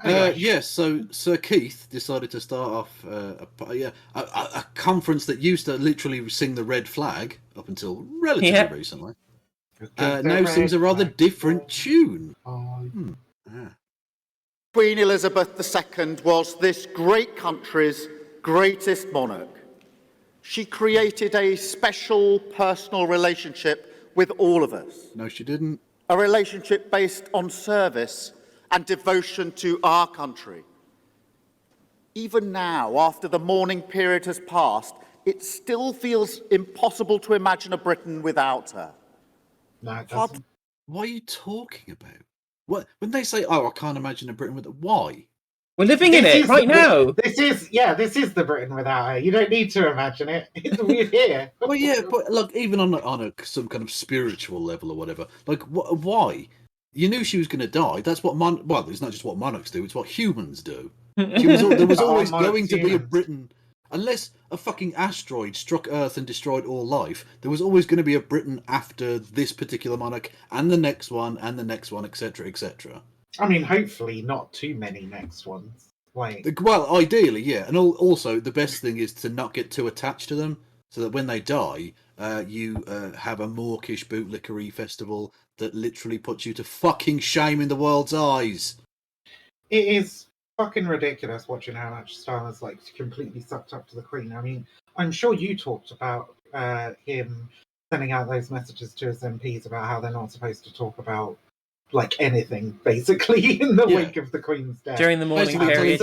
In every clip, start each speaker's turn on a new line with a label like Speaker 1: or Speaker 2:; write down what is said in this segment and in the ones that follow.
Speaker 1: Anyway.
Speaker 2: Yes, so Sir Keith decided to start off a conference that used to literally sing the red flag up until relatively recently. Now sings a rather different tune.
Speaker 3: Queen Elizabeth II was this great country's greatest monarch. She created a special personal relationship with all of us.
Speaker 2: No, she didn't.
Speaker 3: A relationship based on service and devotion to our country. Even now, after the mourning period has passed, it still feels impossible to imagine a Britain without her.
Speaker 1: No, it doesn't.
Speaker 2: What are you talking about? What when they say, "Oh, I can't imagine a Britain with why"?
Speaker 4: We're living in it right now.
Speaker 1: This is the Britain without her. You don't need to imagine it. We're here.
Speaker 2: Well, yeah, but look, even on some kind of spiritual level or whatever, like, why? You knew she was going to die. That's what well, it's not just what monarchs do; it's what humans do. There was always going to be a Britain, unless a fucking asteroid struck Earth and destroyed all life. There was always going to be a Britain after this particular monarch, and the next one, etc., etc.
Speaker 1: I mean, hopefully not too many next ones.
Speaker 2: Well, ideally, yeah. And also, the best thing is to not get too attached to them, so that when they die, you have a mawkish bootlickery festival that literally puts you to fucking shame in the world's eyes.
Speaker 1: It is fucking ridiculous watching how much Starmer's completely sucked up to the Queen. I mean, I'm sure you talked about him sending out those messages to his MPs about how they're not supposed to talk about anything, basically, in the wake of the Queen's death.
Speaker 4: During the mourning period,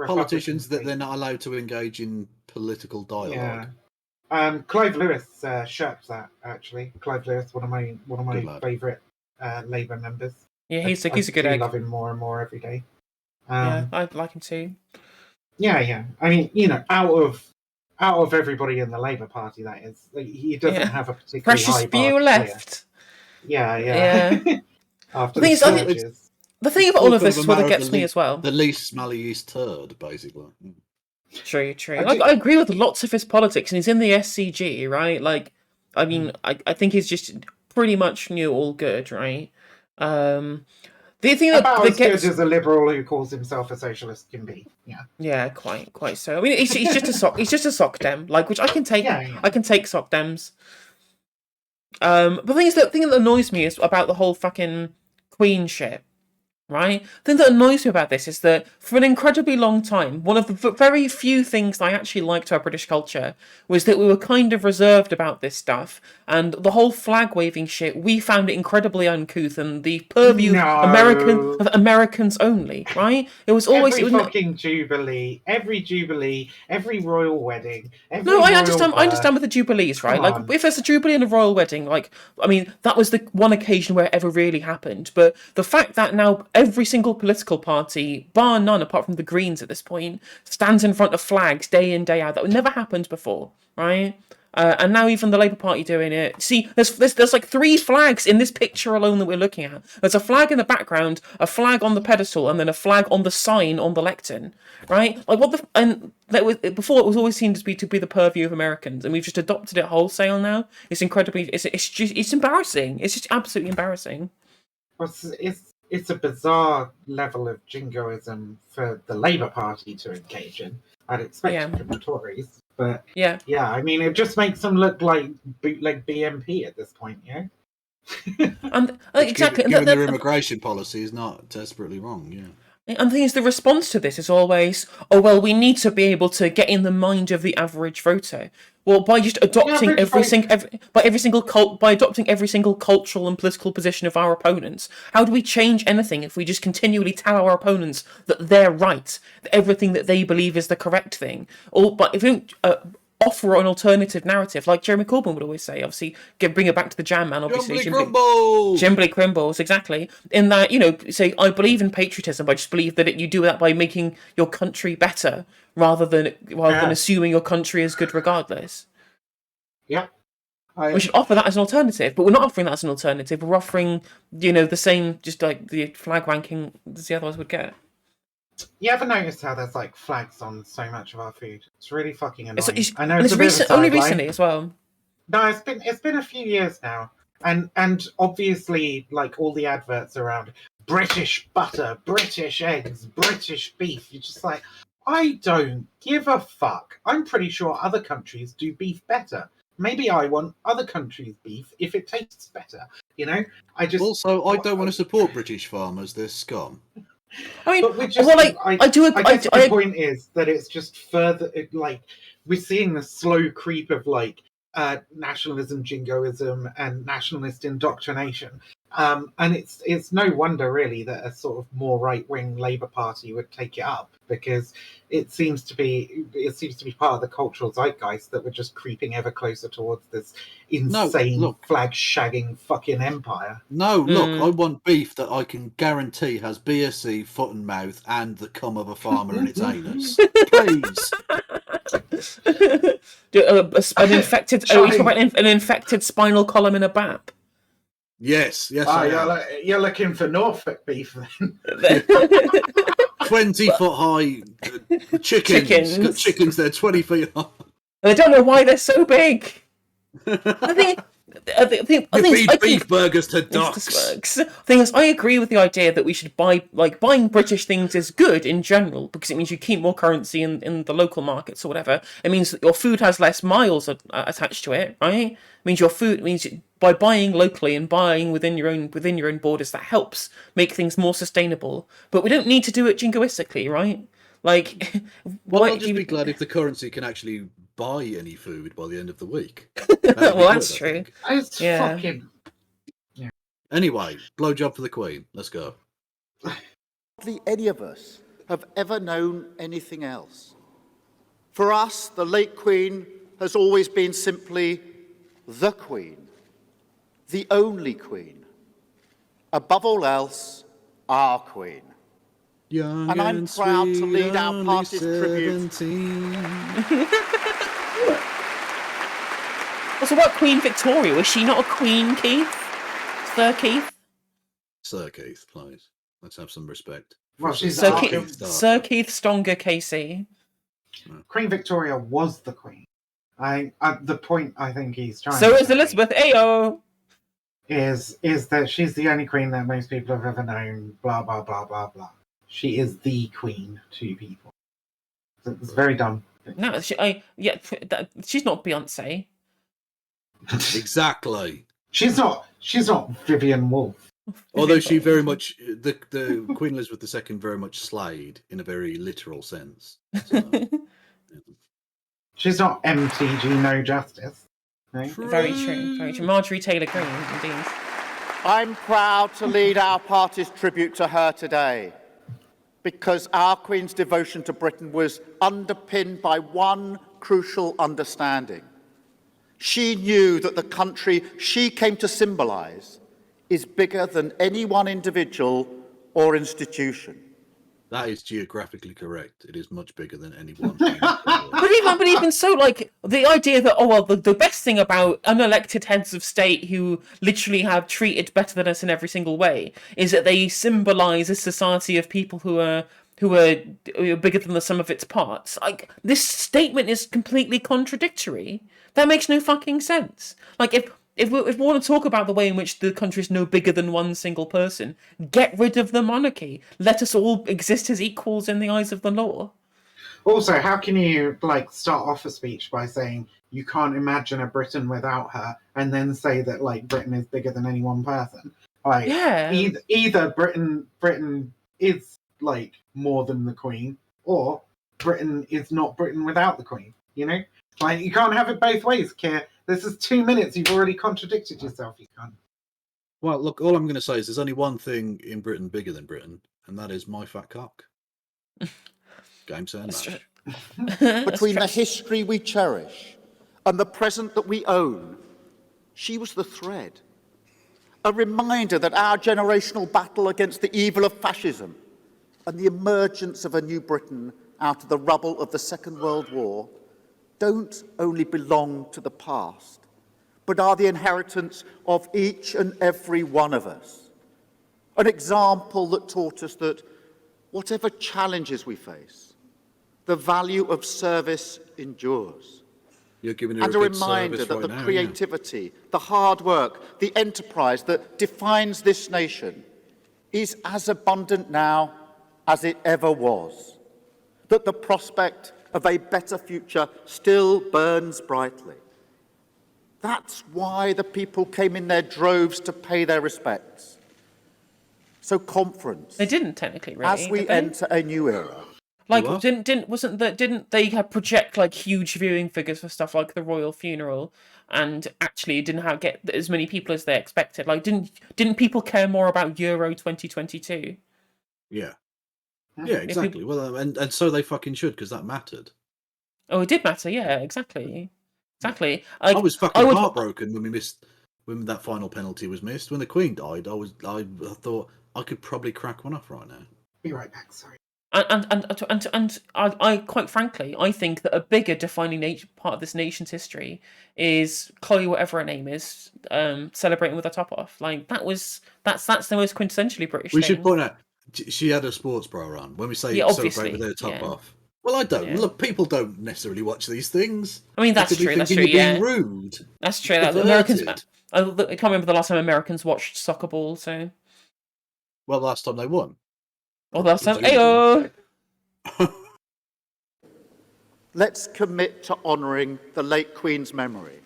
Speaker 2: politicians that they're not allowed to engage in political dialogue.
Speaker 1: Yeah. Clive Lewis shirked that, actually. Clive Lewis, one of my favourite Labour members.
Speaker 4: Yeah, he's a good egg.
Speaker 1: I love him more and more every day.
Speaker 4: Yeah, I like him too.
Speaker 1: Yeah. I mean, out of everybody in the Labour Party, that is, he doesn't have a particularly
Speaker 4: precious
Speaker 1: high
Speaker 4: few left.
Speaker 1: Yeah. After
Speaker 4: the thing about all of this is what gets me as well.
Speaker 2: The least smelliest turd, basically.
Speaker 4: True. I agree with lots of his politics, and he's in the SCG, right? I mean, I think he's just pretty much all good, right? The thing
Speaker 1: about as good as a liberal who calls himself a socialist can be,
Speaker 4: yeah, quite so. I mean, he's just a sock. He's just a sock dem, which I can take. Yeah. I can take sock dems. But the thing that annoys me is about the whole fucking Queen shit, right? The thing that annoys me about this is that for an incredibly long time, one of the very few things I actually liked about British culture was that we were kind of reserved about this stuff, and the whole flag waving shit, we found it incredibly uncouth and the purview of Americans only, right? It was always
Speaker 1: Jubilee, every royal wedding.
Speaker 4: I understand with the Jubilees, right? If there's a Jubilee and a royal wedding, I mean, that was the one occasion where it ever really happened. But the fact that now every single political party, bar none, apart from the Greens at this point, stands in front of flags day in, day out. That never happened before, right? And now even the Labour Party doing it. See, there's 3 flags in this picture alone that we're looking at. There's a flag in the background, a flag on the pedestal, and then a flag on the sign on the lectern, right? Before it was always seen to be the purview of Americans, and we've just adopted it wholesale now. It's incredibly, it's embarrassing. It's just absolutely embarrassing.
Speaker 1: It's a bizarre level of jingoism for the Labour Party to engage in. I'd expect it from the Tories. But I mean, it just makes them look like bootleg BNP at this point,
Speaker 4: And exactly,
Speaker 2: given their immigration policy is not desperately wrong,
Speaker 4: And the thing is, the response to this is always, "Oh well, we need to be able to get in the mind of the average voter." Well, by just adopting by adopting every single cultural and political position of our opponents, how do we change anything if we just continually tell our opponents that they're right, that everything that they believe is the correct thing? But if we don't offer an alternative narrative, like Jeremy Corbyn would always say, obviously, bring it back to the Jam Man, obviously. Jimbly Crimbles, exactly. In that, say, I believe in patriotism, but I just believe that you do that by making your country better, rather than assuming your country is good regardless.
Speaker 1: Yeah.
Speaker 4: We should offer that as an alternative, but we're not offering that as an alternative. We're offering, the same, just like the flag ranking as the others would get.
Speaker 1: You ever noticed how there's flags on so much of our food? It's really fucking annoying.
Speaker 4: I know it's only recently as well.
Speaker 1: No, it's been a few years now, and obviously all the adverts around British butter, British eggs, British beef. You're just like, I don't give a fuck. I'm pretty sure other countries do beef better. Maybe I want other countries' beef if it tastes better. You know, I just
Speaker 2: Also, I don't want to support British farmers. They're scum.
Speaker 4: I mean,
Speaker 1: But we're just,
Speaker 4: well, I do.
Speaker 1: I guess my point is that it's just further, like, we're seeing the slow creep of like nationalism, jingoism, and nationalist indoctrination. And it's no wonder really that a sort of more right-wing Labour Party would take it up, because it seems to be part of the cultural zeitgeist that we're just creeping ever closer towards this insane flag-shagging fucking empire.
Speaker 2: No, look, I want beef that I can guarantee has BSE, foot and mouth, and the cum of a farmer in its anus. Please.
Speaker 4: An infected. Are you talking about an infected spinal column in a BAP?
Speaker 2: Yes.
Speaker 1: You're looking for Norfolk beef then.
Speaker 2: 20-foot high chickens. Got chickens that are 20 feet high.
Speaker 4: I don't know why they're so big. I think
Speaker 2: beef burgers to ducks.
Speaker 4: Thing is, I agree with the idea that we should buying British things is good in general, because it means you keep more currency in the local markets or whatever. It means that your food has less miles attached to it, right? It means your food by buying locally and buying within your own borders, that helps make things more sustainable. But we don't need to do it jingoistically, right? Like,
Speaker 2: well, I'll just be glad if the currency can actually buy any food by the end of the week.
Speaker 4: Well, that's true.
Speaker 1: It's fucking...
Speaker 2: Yeah. Anyway, blowjob for the Queen. Let's go.
Speaker 3: Hardly any of us have ever known anything else. For us, the late Queen has always been simply the Queen, the only Queen. Above all else, our Queen.
Speaker 2: Young
Speaker 3: and I'm proud to lead our party's tribute.
Speaker 4: Also, what Queen Victoria? Was she not a Queen, Keith? Sir Keith?
Speaker 2: Sir Keith, please. Let's have some respect.
Speaker 1: Well, she's
Speaker 4: Sir Keith Stronger, KC.
Speaker 1: Queen Victoria was the Queen. The point I think he's trying
Speaker 4: to
Speaker 1: is
Speaker 4: Elizabeth Ayo.
Speaker 1: Is that she's the only Queen that most people have ever known, blah, blah, blah, blah, blah. She is the Queen to people. So it's very dumb.
Speaker 4: No, she's not Beyonce.
Speaker 2: Exactly.
Speaker 1: She's not Vivian Woolf.
Speaker 2: Although she very much, the Queen Elizabeth II very much slayed in a very literal sense. So, yeah.
Speaker 1: She's not MTG No Justice. Right?
Speaker 4: Very true. Very true. Marjorie Taylor Greene, indeed.
Speaker 3: I'm proud to lead our party's tribute to her today, because our Queen's devotion to Britain was underpinned by one crucial understanding. She knew that the country she came to symbolise is bigger than any one individual or institution.
Speaker 2: That is geographically correct. It is much bigger than any one.
Speaker 4: But even so, like, the idea that, the best thing about unelected heads of state who literally have treated better than us in every single way is that they symbolise a society of people who are bigger than the sum of its parts. Like, this statement is completely contradictory. That makes no fucking sense. Like, if we want to talk about the way in which the country is no bigger than one single person, get rid of the monarchy. Let us all exist as equals in the eyes of the law.
Speaker 1: Also, how can you start off a speech by saying you can't imagine a Britain without her, and then say that Britain is bigger than any one person? Either Britain is more than the Queen, or Britain is not Britain without the Queen. You know, you can't have it both ways, Keir. This is 2 minutes. You've already contradicted yourself. You can't.
Speaker 2: Well, look, all I'm going to say is there's only one thing in Britain bigger than Britain, and that is my fat cock. Game, saying that.
Speaker 3: Between the history we cherish and the present that we own, she was the thread. A reminder that our generational battle against the evil of fascism and the emergence of a new Britain out of the rubble of the Second World War don't only belong to the past, but are the inheritance of each and every one of us. An example that taught us that whatever challenges we face, the value of service endures.
Speaker 2: You're giving her
Speaker 3: and a reminder that the creativity, the hard work, the enterprise that defines this nation is as abundant now as it ever was, that the prospect of a better future still burns brightly. That's why the people came in their droves to pay their respects. So conference.
Speaker 4: They didn't technically, really.
Speaker 3: As we enter a new era.
Speaker 4: Like, didn't they project like huge viewing figures for stuff like the royal funeral, and actually didn't get as many people as they expected? Like, didn't people care more about Euro 2022?
Speaker 2: Yeah, yeah, exactly. Well, and so they fucking should, because that mattered.
Speaker 4: Oh, it did matter. Yeah, exactly. Like,
Speaker 2: I was fucking heartbroken when that final penalty was missed. When the Queen died, I thought I could probably crack one off right now.
Speaker 1: Be right back. Sorry.
Speaker 4: And I quite frankly, I think that a bigger defining part of this nation's history is Chloe, whatever her name is, celebrating with her top off. Like that's the most quintessentially British thing.
Speaker 2: We should point out she had a sports bra on. When we say celebrate with her top off, well, I don't. Yeah. Look, people don't necessarily watch these things.
Speaker 4: I mean, that's true. That's true.
Speaker 2: Being rude.
Speaker 4: That's true. Americans. I can't remember the last time Americans watched soccer ball. So.
Speaker 2: Well, the last time they won.
Speaker 4: Well, that's Ayo.
Speaker 3: Let's commit to honouring the late Queen's memory.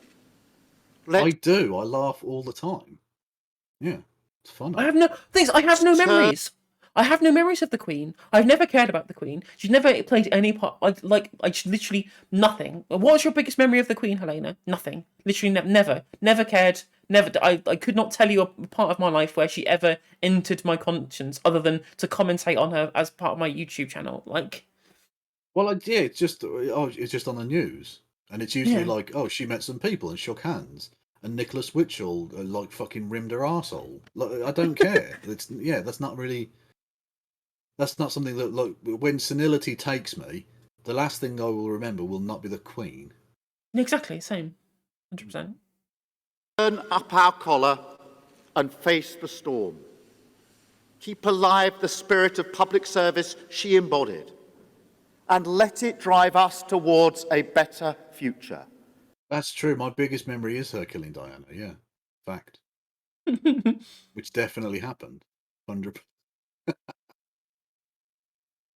Speaker 2: I do. I laugh all the time. Yeah, it's fun.
Speaker 4: I have no memories. I have no memories of the Queen. I've never cared about the Queen. She's never played any part. Like literally nothing. What's your biggest memory of the Queen, Helena? Nothing. Literally never cared. Never. I could not tell you a part of my life where she ever entered my conscience, other than to commentate on her as part of my YouTube channel. Like,
Speaker 2: well, yeah, it's just on the news, and it's usually like, oh, she met some people and shook hands, and Nicholas Witchell like fucking rimmed her arsehole. Like, I don't care. That's not really. That's not something that, like, when senility takes me, the last thing I will remember will not be the Queen.
Speaker 4: Exactly, same, 100%.
Speaker 3: Turn up our collar and face the storm. Keep alive the spirit of public service she embodied, and let it drive us towards a better future.
Speaker 2: That's true. My biggest memory is her killing Diana. Yeah, fact. Which definitely happened. 100%.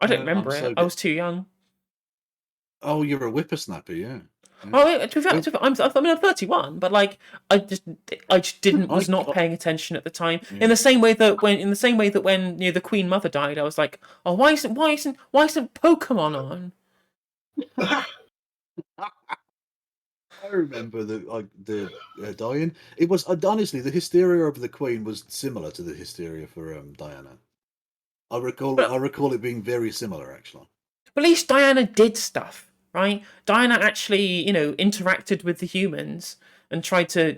Speaker 4: I don't remember it. I was too young.
Speaker 2: Oh, you're a whippersnapper, yeah.
Speaker 4: Oh, to be fair, I'm 31, but like I just was not paying attention at the time. Yeah. In the same way that when the Queen Mother died, I was like, oh, why isn't Pokemon on?
Speaker 2: I remember the dying. It was honestly, the hysteria over the Queen was similar to the hysteria for Diana. I recall it being very similar, actually.
Speaker 4: But at least Diana did stuff. Right? Diana actually, interacted with the humans and tried to,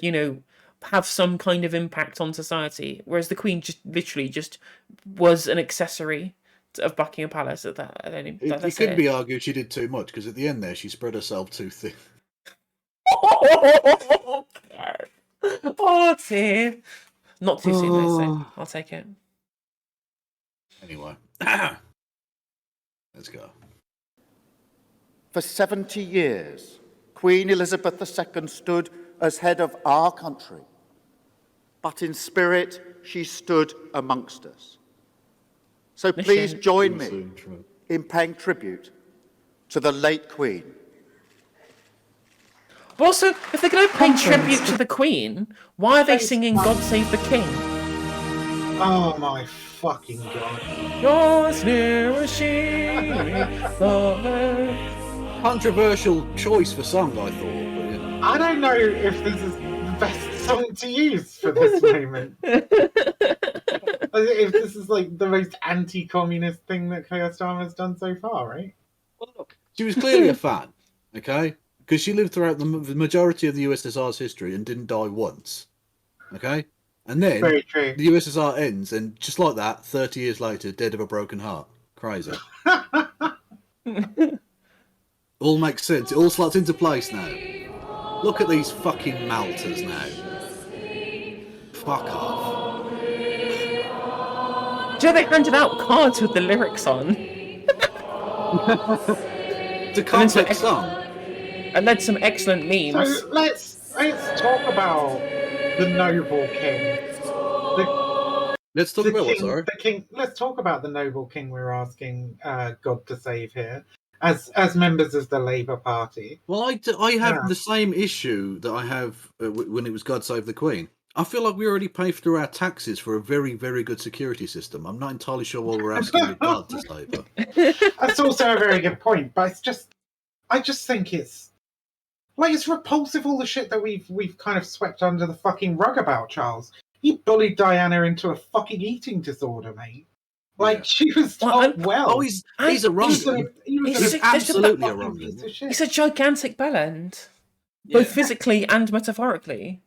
Speaker 4: have some kind of impact on society. Whereas the Queen just was an accessory of Buckingham Palace at that.
Speaker 2: It could be argued she did too much, because at the end there she spread herself too thin.
Speaker 4: Oh dear. Not too soon though, so I'll take it.
Speaker 2: Anyway. Let's go.
Speaker 3: For 70 years, Queen Elizabeth II stood as head of our country, but in spirit, she stood amongst us. So please join me in paying tribute to the late Queen.
Speaker 4: But also, if they're going to pay tribute to the Queen, why are they singing God Save the King?
Speaker 1: Oh my fucking god.
Speaker 4: Yours near she,
Speaker 2: controversial choice for song, I thought. But yeah.
Speaker 1: I don't know if this is the best song to use for this moment. If this is like the most anti-communist thing that Keir Starmer's done so far, right?
Speaker 2: Well, look, she was clearly a fan, okay? Because she lived throughout the majority of the USSR's history and didn't die once, okay? And then
Speaker 1: Very true.
Speaker 2: The USSR ends, and just like that, 30 years later, dead of a broken heart. Crazy. All makes sense. It all slots into place now. Look at these fucking malters now. Fuck off.
Speaker 4: Do you know they handed out cards with the lyrics on?
Speaker 2: It's a complex song.
Speaker 4: And then some excellent memes.
Speaker 1: So let's talk about the noble king.
Speaker 2: Let's talk about what, sorry?
Speaker 1: The king. Let's talk about the noble king we're asking God to save here, as members of the Labour Party.
Speaker 2: Well, I have the same issue that I have when it was God Save the Queen. I feel like we already pay through our taxes for a very, very good security system. I'm not entirely sure why we're asking the God to save her.
Speaker 1: That's also a very good point, but I just think it's repulsive, all the shit that we've kind of swept under the fucking rug about Charles. He bullied Diana into a fucking eating disorder, mate. Like, she was told
Speaker 2: Oh, he's a wrong'un. He's absolutely a wrong'un.
Speaker 4: He's a gigantic bellend, both physically and metaphorically.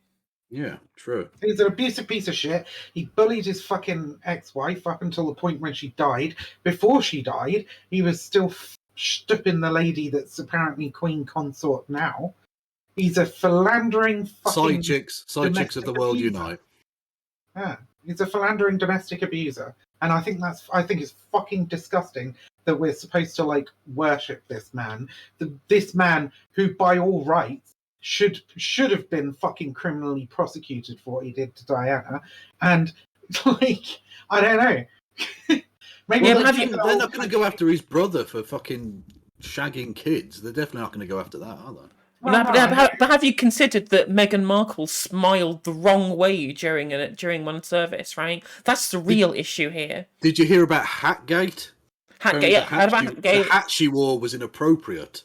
Speaker 2: Yeah, true.
Speaker 1: He's an abusive piece of shit. He bullied his fucking ex-wife up until the point when she died. Before she died, he was still stooping the lady that's apparently queen consort now. He's a philandering fucking
Speaker 2: side chicks of the world
Speaker 1: abuser.
Speaker 2: unite.
Speaker 1: Yeah, he's a philandering domestic abuser, and I think it's fucking disgusting that we're supposed to like worship this man. This man who, by all rights, should have been fucking criminally prosecuted for what he did to Diana, and like I don't know. Maybe
Speaker 2: they're not going to go after his brother for fucking shagging kids. They're definitely not going to go after that, are they?
Speaker 4: But have you considered that Meghan Markle smiled the wrong way during one service, right? That's the real issue here.
Speaker 2: Did you hear about Hatgate?
Speaker 4: Hatgate, yeah.
Speaker 2: The hat she wore was inappropriate.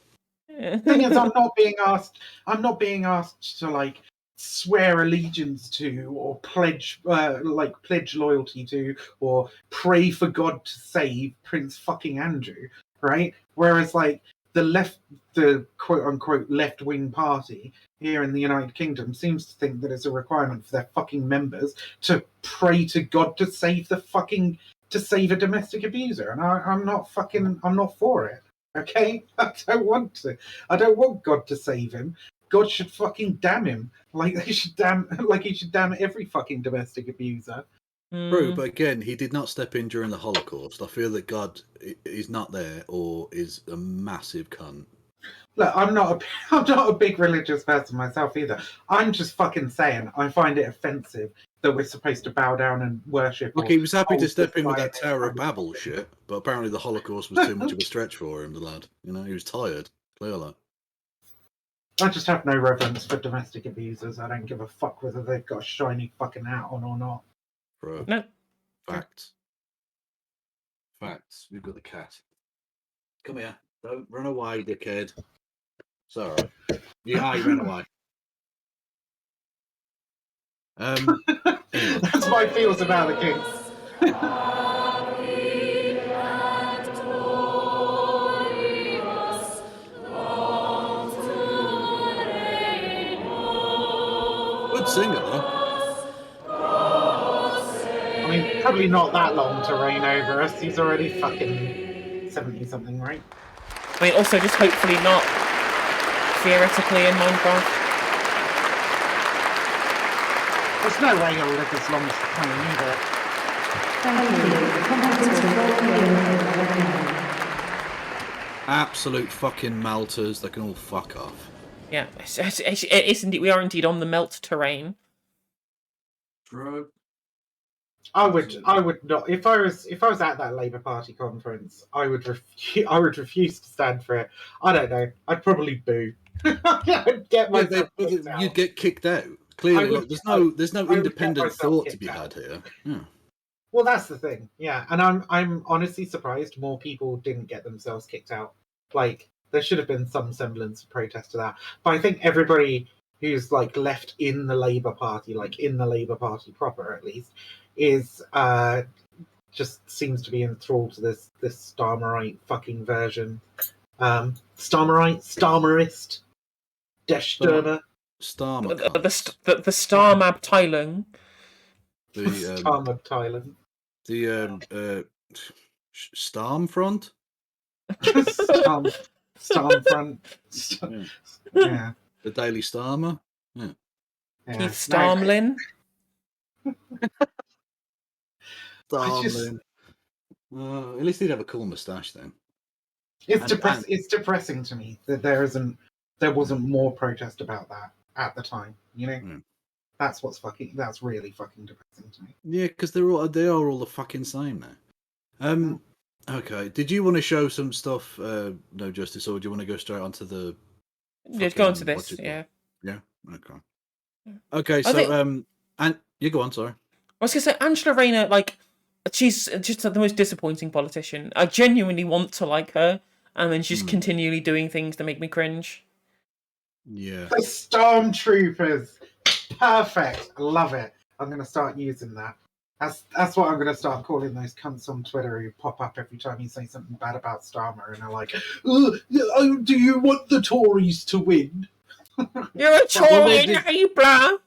Speaker 1: The thing is, I'm not being asked to like swear allegiance to or pledge loyalty to or pray for God to save Prince fucking Andrew, right? Whereas like the quote unquote left wing party here in the United Kingdom seems to think that it's a requirement for their fucking members to pray to God to save a domestic abuser, and I'm not for it. Okay, I don't want to. I don't want God to save him. God should fucking damn him. He should damn every fucking domestic abuser.
Speaker 2: True, but again, he did not step in during the Holocaust. I feel that God is not there or is a massive cunt.
Speaker 1: Look, I'm not a big religious person myself either. I'm just fucking saying I find it offensive that we're supposed to bow down and worship.
Speaker 2: Look, he was happy to step in with that Tower of Babel shit, but apparently the Holocaust was too much of a stretch for him, the lad. You know, he was tired, clearly.
Speaker 1: I just have no reverence for domestic abusers. I don't give a fuck whether they've got a shiny fucking hat on or not.
Speaker 2: Bro.
Speaker 4: No.
Speaker 2: Facts. We've got the cat. Come here. Don't run away, dickhead. Sorry. Yeah, you ran away. Anyway.
Speaker 1: That's my feels about the Kings.
Speaker 2: Good singer, though.
Speaker 1: I mean, probably not that long to reign over us. He's already fucking 70-something, right?
Speaker 4: I mean, also just hopefully not theoretically in Minecraft.
Speaker 1: There's no way he'll live as long as the Queen either.
Speaker 2: Absolute fucking melters. They can all fuck off.
Speaker 4: Yeah, it's indeed. We are indeed on the melt terrain.
Speaker 2: True.
Speaker 1: I would not. If I was at that Labour Party conference, I would refuse to stand for it. I don't know. I'd probably boo. I'd get myself
Speaker 2: you'd get kicked out. Clearly, there's no independent thought to be had here. Yeah.
Speaker 1: Well, that's the thing. Yeah, and I'm honestly surprised more people didn't get themselves kicked out. Like, there should have been some semblance of protest to that. But I think everybody who's like left in the Labour Party, like in the Labour Party proper at least, is just seems to be enthralled to this Starmerite fucking version. Starmerist, Deshturmer.
Speaker 4: The Starmab-Teilung.
Speaker 2: The
Speaker 1: Starmab-Teilung.
Speaker 2: The Starmfront.
Speaker 1: Starmfront. Yeah.
Speaker 2: The Daily Starmer. Yeah.
Speaker 4: Keith Starmlin.
Speaker 2: Starmlin. At least he'd have a cool moustache then.
Speaker 1: It's depressing to me that there wasn't more protest about that at the time. You know, that's really fucking depressing. embarrassing to me.
Speaker 2: Yeah, because they are all the fucking same now. Okay. Did you want to show some stuff, No Justice, or do you want to go straight onto the?
Speaker 4: Just go into
Speaker 2: what's
Speaker 4: this,
Speaker 2: it
Speaker 4: yeah.
Speaker 2: called? Yeah. Okay. Okay.
Speaker 4: I
Speaker 2: So
Speaker 4: think-
Speaker 2: and you go on. Sorry.
Speaker 4: I was gonna say Angela Rayner, like, she's just the most disappointing politician. I genuinely want to like her, and then she's continually doing things that make me cringe.
Speaker 2: Yeah.
Speaker 1: The Stormtroopers, perfect. I love it. I'm going to start using that. That's what I'm going to start calling those cunts on Twitter who pop up every time you say something bad about Starmer and are like, "Do you want the Tories to win?"
Speaker 4: You're a Tory enabler.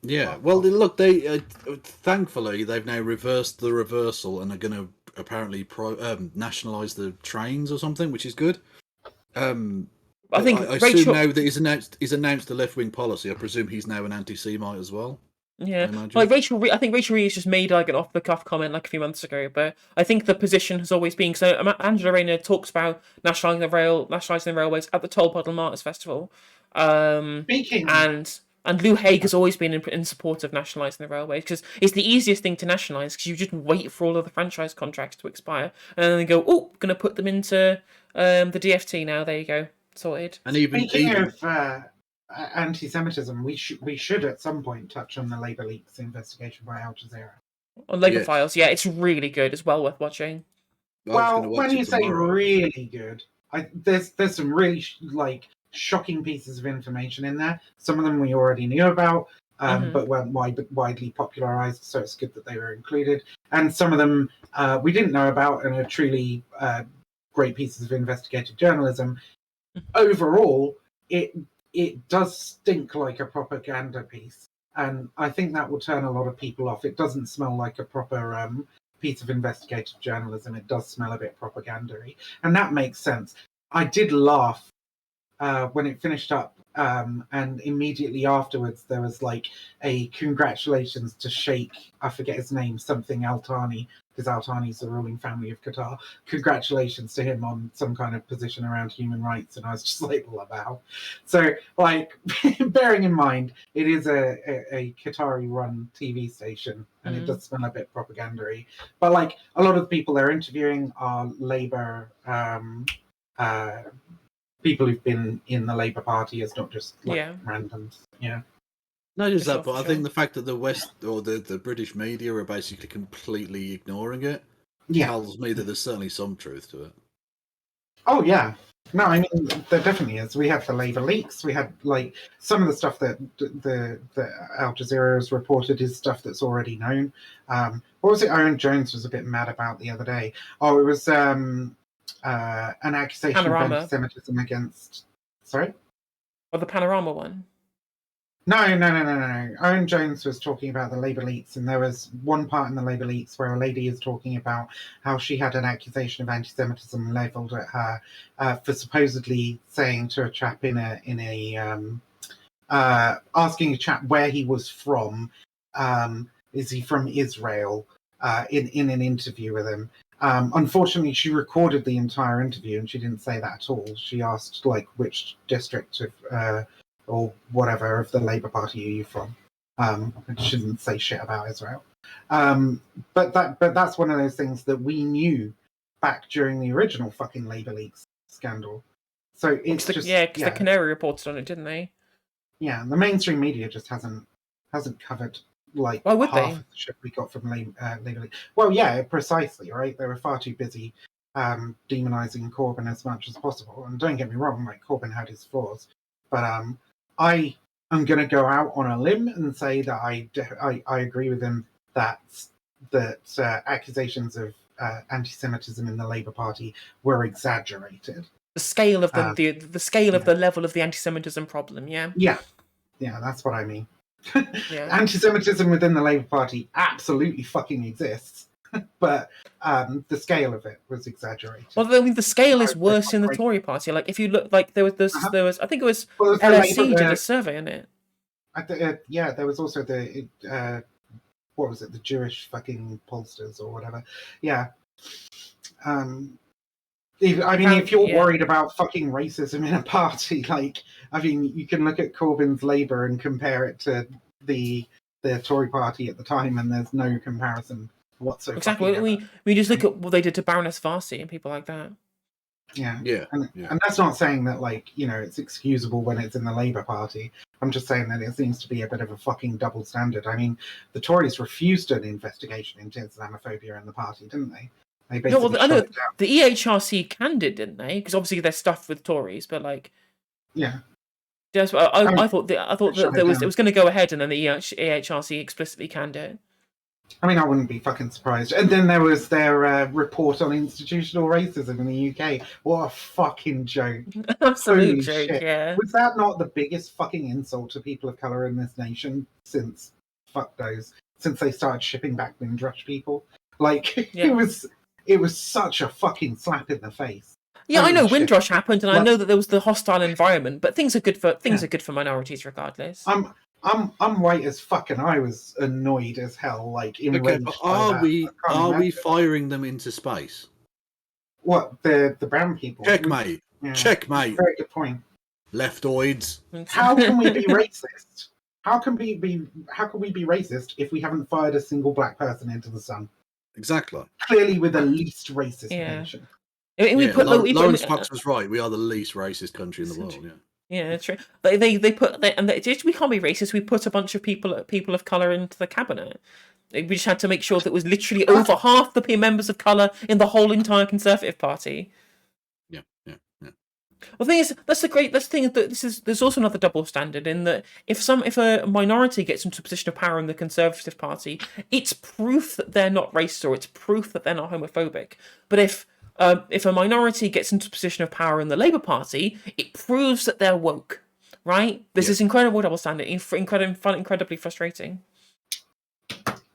Speaker 2: Yeah. Well, look, they thankfully they've now reversed the reversal and are going to apparently nationalise the trains or something, which is good.
Speaker 4: I think
Speaker 2: I
Speaker 4: Rachel.
Speaker 2: assume now that he's announced a left-wing policy. I presume he's now an anti-Semite as well.
Speaker 4: Yeah, like Rachel. I think Rachel Reeves just made like an off-the-cuff comment like a few months ago, but I think the position has always been so. Angela Rayner talks about nationalising the railways at the Tolpuddle Martyrs Festival,
Speaker 1: Speaking
Speaker 4: and Lou Hague has always been in support of nationalising the railways because it's the easiest thing to nationalise because you just wait for all of the franchise contracts to expire and then they go, oh, going to put them into the DFT now. There you go, sorted.
Speaker 1: And speaking of anti-Semitism, we should at some point touch on the Labour leaks investigation by Al Jazeera.
Speaker 4: On Labour Files, yeah, it's really good. It's well worth watching.
Speaker 1: Well, when you say really good, there's some really shocking pieces of information in there. Some of them we already knew about, but weren't widely popularized, so it's good that they were included. And some of them we didn't know about and are truly great pieces of investigative journalism. Overall, it does stink like a propaganda piece, and I think that will turn a lot of people off. It doesn't smell like a proper piece of investigative journalism. It does smell a bit propaganda-y, and that makes sense. I did laugh when it finished up, and immediately afterwards there was like a congratulations to Sheikh, I forget his name, something Al-Thani, because Al-Thani's the ruling family of Qatar. Congratulations to him on some kind of position around human rights, and I was just like, wow. So, like, bearing in mind, it is a Qatari-run TV station, and it does smell a bit propaganda-y. But, like, a lot of the people they're interviewing are Labour people who've been in the Labour Party, as not just randoms. Yeah.
Speaker 2: Not just that, but I think the fact that the West or the British media are basically completely ignoring it tells me that there's certainly some truth to it.
Speaker 1: Oh yeah. No, I mean there definitely is. We have the Labour leaks. We had like some of the stuff that the Al Jazeera has reported is stuff that's already known. What was it? Owen Jones was a bit mad about the other day. Oh, it was an accusation of anti-Semitism against. Sorry.
Speaker 4: Or the Panorama one.
Speaker 1: No. Owen Jones was talking about the Labour leaks, and there was one part in the Labour leaks where a lady is talking about how she had an accusation of anti-Semitism levelled at her for supposedly saying to a chap asking a chap where he was from. Is he from Israel? In an interview with him. Unfortunately, she recorded the entire interview, and she didn't say that at all. She asked like which district of or whatever of the Labour Party are you from? And she didn't say shit about Israel. But that's one of those things that we knew back during the original fucking Labour leaks scandal. So it's
Speaker 4: because the Canary reported on it, didn't they?
Speaker 1: Yeah, the mainstream media just hasn't covered like
Speaker 4: why would
Speaker 1: half
Speaker 4: they?
Speaker 1: of the shit we got from Labour leaks. Well, yeah, precisely, right? They were far too busy demonising Corbyn as much as possible. And don't get me wrong, like Corbyn had his flaws, but I am going to go out on a limb and say that I agree with him that accusations of anti-Semitism in the Labour Party were exaggerated.
Speaker 4: The scale of the scale of the level of the anti-Semitism problem, yeah,
Speaker 1: that's what I mean.
Speaker 4: Yeah.
Speaker 1: Anti-Semitism within the Labour Party absolutely fucking exists, but the scale of it was exaggerated.
Speaker 4: Well, I mean, the scale is worse in the Tory Party. Like, if you look, like there was I think it was LSE did a survey on it.
Speaker 1: There was also the what was it? The Jewish fucking pollsters or whatever. Yeah. If you're worried about fucking racism in a party, like, I mean, you can look at Corbyn's Labour and compare it to the the Tory party at the time, and there's no comparison whatsoever.
Speaker 4: Exactly. We just look at what they did to Baroness Farsi and people like that.
Speaker 1: Yeah.
Speaker 2: Yeah.
Speaker 1: And that's not saying that, like, you know, it's excusable when it's in the Labour Party. I'm just saying that it seems to be a bit of a fucking double standard. I mean, the Tories refused an investigation into Islamophobia in the party, didn't they? They basically
Speaker 4: I know
Speaker 1: shut it down.
Speaker 4: the EHRC can didn't they? Because obviously they're stuffed with Tories, but like,
Speaker 1: Yeah.
Speaker 4: I thought that it was going to go ahead, and then the EHRC explicitly canned it.
Speaker 1: I mean, I wouldn't be fucking surprised. And then there was their report on institutional racism in the UK. What a fucking joke.
Speaker 4: Absolute
Speaker 1: Holy
Speaker 4: joke,
Speaker 1: shit.
Speaker 4: yeah.
Speaker 1: Was that not the biggest fucking insult to people of colour in this nation since they started shipping back Windrush people? Like, it was such a fucking slap in the face.
Speaker 4: Yeah,
Speaker 1: Holy
Speaker 4: I know
Speaker 1: shit.
Speaker 4: Windrush happened, and I know that there was the hostile environment, but things are good for minorities regardless.
Speaker 1: I'm white as fuck, and I was annoyed as hell, like enraged.
Speaker 2: But are we firing them into space?
Speaker 1: What, the brown people?
Speaker 2: Checkmate.
Speaker 1: Yeah.
Speaker 2: Checkmate.
Speaker 1: Very good point.
Speaker 2: Leftoids.
Speaker 1: How can we be racist? How can we be racist if we haven't fired a single black person into the sun?
Speaker 2: Exactly.
Speaker 1: Clearly, we're the least racist nation.
Speaker 2: Lawrence Fox was right. We are the least racist country in the world. Yeah.
Speaker 4: Yeah, true. We can't be racist. We put a bunch of people of color into the cabinet. We just had to make sure that it was literally over half the members of color in the whole entire Conservative Party.
Speaker 2: Yeah.
Speaker 4: Well, the thing is, there's also another double standard in that if a minority gets into a position of power in the Conservative Party, it's proof that they're not racist, or it's proof that they're not homophobic. But if a minority gets into a position of power in the Labour Party, it proves that they're woke, right? This is incredible double standard, incredibly frustrating.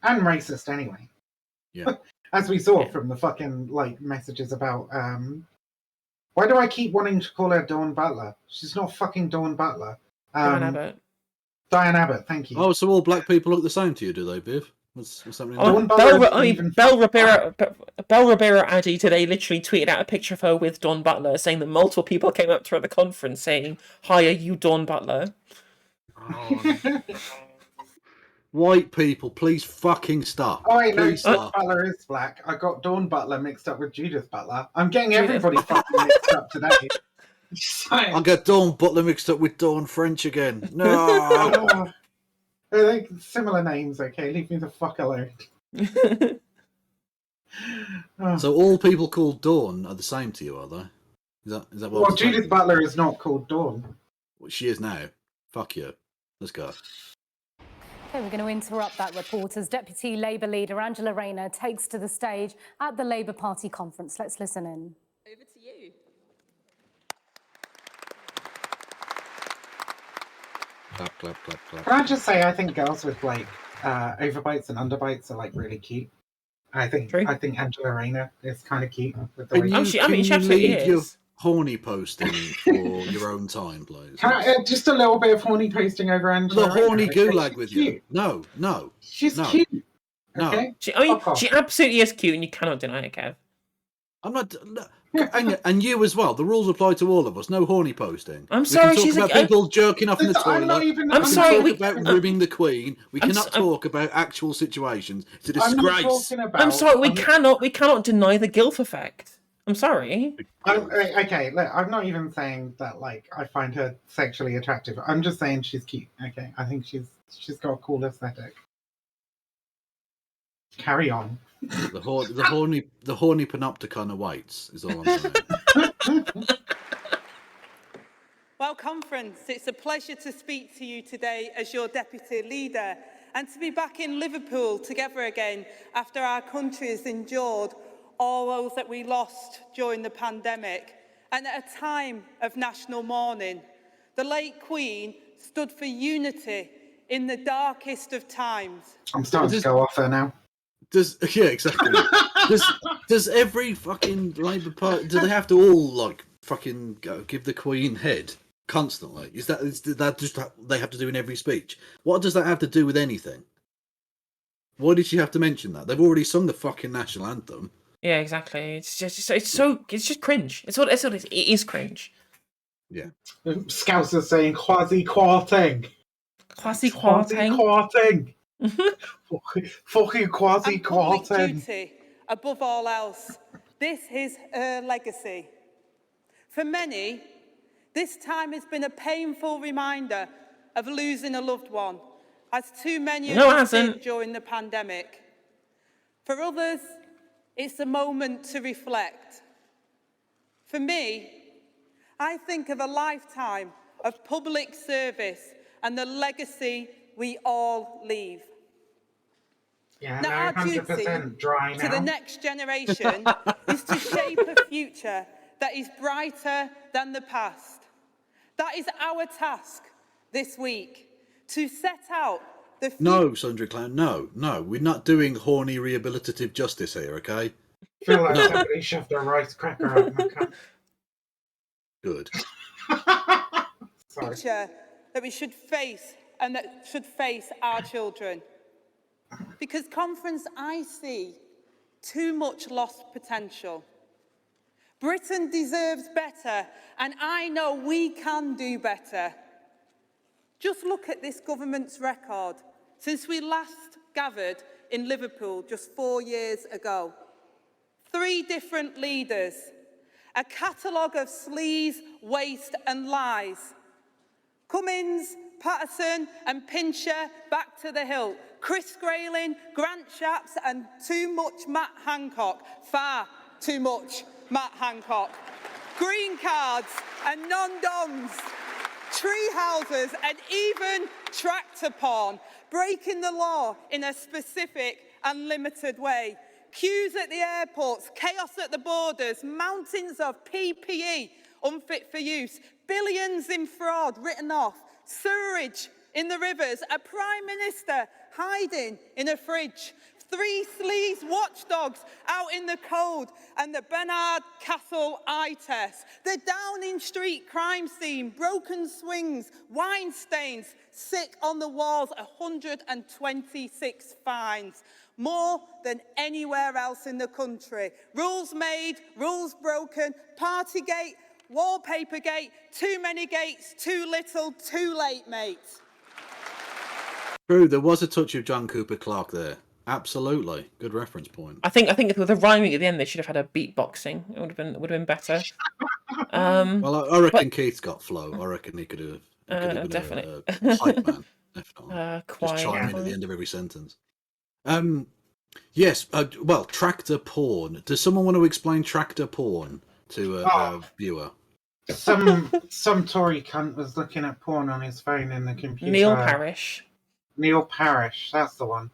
Speaker 1: And racist, anyway.
Speaker 2: Yeah.
Speaker 1: As we saw from the fucking, like, messages about, why do I keep wanting to call her Dawn Butler? She's not fucking Dawn Butler.
Speaker 4: Diane Abbott.
Speaker 1: Diane Abbott, thank you.
Speaker 2: Oh, so all black people look the same to you, do they, Viv? What's happening?
Speaker 4: Belle Ribera Addy today literally tweeted out a picture of her with Dawn Butler, saying that multiple people came up to her at the conference saying, "Hi, are you Dawn Butler?"
Speaker 2: Oh. White people, please fucking stop.
Speaker 1: Oh wait, no, Dawn Butler is black. I got Dawn Butler mixed up with Judith Butler. I'm getting everybody fucking mixed up today.
Speaker 2: I got Dawn Butler mixed up with Dawn French again. No.
Speaker 1: They're like similar names, okay? Leave me the fuck alone.
Speaker 2: So all people called Dawn are the same to you, are they? Is that what?
Speaker 1: Well, Judith Butler is not called Dawn.
Speaker 2: Well, she is now. Fuck you. Let's go.
Speaker 5: Okay, we're going to interrupt that report as Deputy Labour leader Angela Rayner takes to the stage at the Labour Party conference. Let's listen in.
Speaker 6: Over to you.
Speaker 2: Clap, clap, clap, clap.
Speaker 1: Can I just say, I think girls with like overbites and underbites are like really cute. I think Angela Rayner is kind of cute with the way
Speaker 4: she absolutely is.
Speaker 2: Your horny posting for your own time, please.
Speaker 1: Just a little bit of horny posting over Angela.
Speaker 2: The horny
Speaker 1: Rayner.
Speaker 2: gulag with
Speaker 1: cute.
Speaker 2: you. No.
Speaker 1: She's cute.
Speaker 2: No.
Speaker 1: Okay?
Speaker 4: She absolutely is cute, and you cannot deny it, Kev.
Speaker 2: I'm not. No. And you as well. The rules apply to all of us. No horny posting.
Speaker 4: I'm sorry,
Speaker 2: she's about people jerking off in the toilet.
Speaker 4: I'm sorry.
Speaker 2: We can talk about ribbing the Queen. We cannot talk about actual situations. It's a disgrace.
Speaker 4: I'm sorry. We cannot deny the Gilf effect. I'm sorry.
Speaker 1: Okay, look, I'm not even saying that like I find her sexually attractive. I'm just saying she's cute. Okay, I think she's got a cool aesthetic. Carry on.
Speaker 2: The horny panopticon awaits, is all I'm saying.
Speaker 6: Well, conference, it's a pleasure to speak to you today as your deputy leader and to be back in Liverpool together again after our country has endured all those that we lost during the pandemic. And at a time of national mourning, the late Queen stood for unity in the darkest of times.
Speaker 1: I'm starting to go off her now.
Speaker 2: Exactly. does every fucking Labour Party, do they have to all like fucking give the Queen head constantly? Is that just they have to do in every speech? What does that have to do with anything? Why did she have to mention that? They've already sung the fucking national anthem.
Speaker 4: Yeah, exactly. It's just cringe. It's what it is. It is cringe.
Speaker 2: Yeah.
Speaker 1: Scouts are saying quasi-quarting.
Speaker 4: Quasi-quarting.
Speaker 1: Fucking quasi
Speaker 6: And public
Speaker 1: Quarton.
Speaker 6: duty, above all else. This is her legacy. For many, this time has been a painful reminder of losing a loved one, as too many of us did during the pandemic. For others, it's a moment to reflect. For me, I think of a lifetime of public service and the legacy we all leave.
Speaker 1: Yeah,
Speaker 6: Now, our duty
Speaker 1: 100% dry
Speaker 6: to the
Speaker 1: now.
Speaker 6: next generation is to shape a future that is brighter than the past. That is our task this week, to set out the future.
Speaker 2: No, Sundry Clown, no. We're not doing horny rehabilitative justice here, okay?
Speaker 1: Feel like somebody shoved a rice cracker up my cunt.
Speaker 2: Good.
Speaker 1: Sorry.
Speaker 6: Future that we should face and that should face our children. Because, conference, I see too much lost potential. Britain deserves better, and I know we can do better. Just look at this government's record since we last gathered in Liverpool just 4 years ago. 3 different leaders, a catalogue of sleaze, waste and lies. Cummins, Patterson and Pincher back to the hilt. Chris Grayling, Grant Shapps and too much Matt Hancock. Far too much Matt Hancock. Green cards and non-doms. Tree houses and even tractor porn. Breaking the law in a specific and limited way. Queues at the airports, chaos at the borders, mountains of PPE unfit for use, billions in fraud written off, sewerage in the rivers, a Prime Minister hiding in a fridge, 3 sleaze watchdogs out in the cold, and the Bernard Castle eye test, the Downing Street crime scene, broken swings, wine stains, sick on the walls, 126 fines. More than anywhere else in the country. Rules made, rules broken, Partygate, Wallpapergate, too many gates, too little, too late, mate.
Speaker 2: True, there was a touch of John Cooper Clarke there. Absolutely. Good reference point.
Speaker 4: I think with the rhyming at the end, they should have had a beatboxing. It would have been better.
Speaker 2: Well, I reckon Keith's got flow. I reckon he could have been
Speaker 4: definitely.
Speaker 2: a hype man. Definitely.
Speaker 4: Quite.
Speaker 2: Just chime in at the end of every sentence. Yes, well, tractor porn. Does someone want to explain tractor porn to a viewer?
Speaker 1: Some Tory cunt was looking at porn on his phone in the computer.
Speaker 4: Neil Parish,
Speaker 1: that's the one.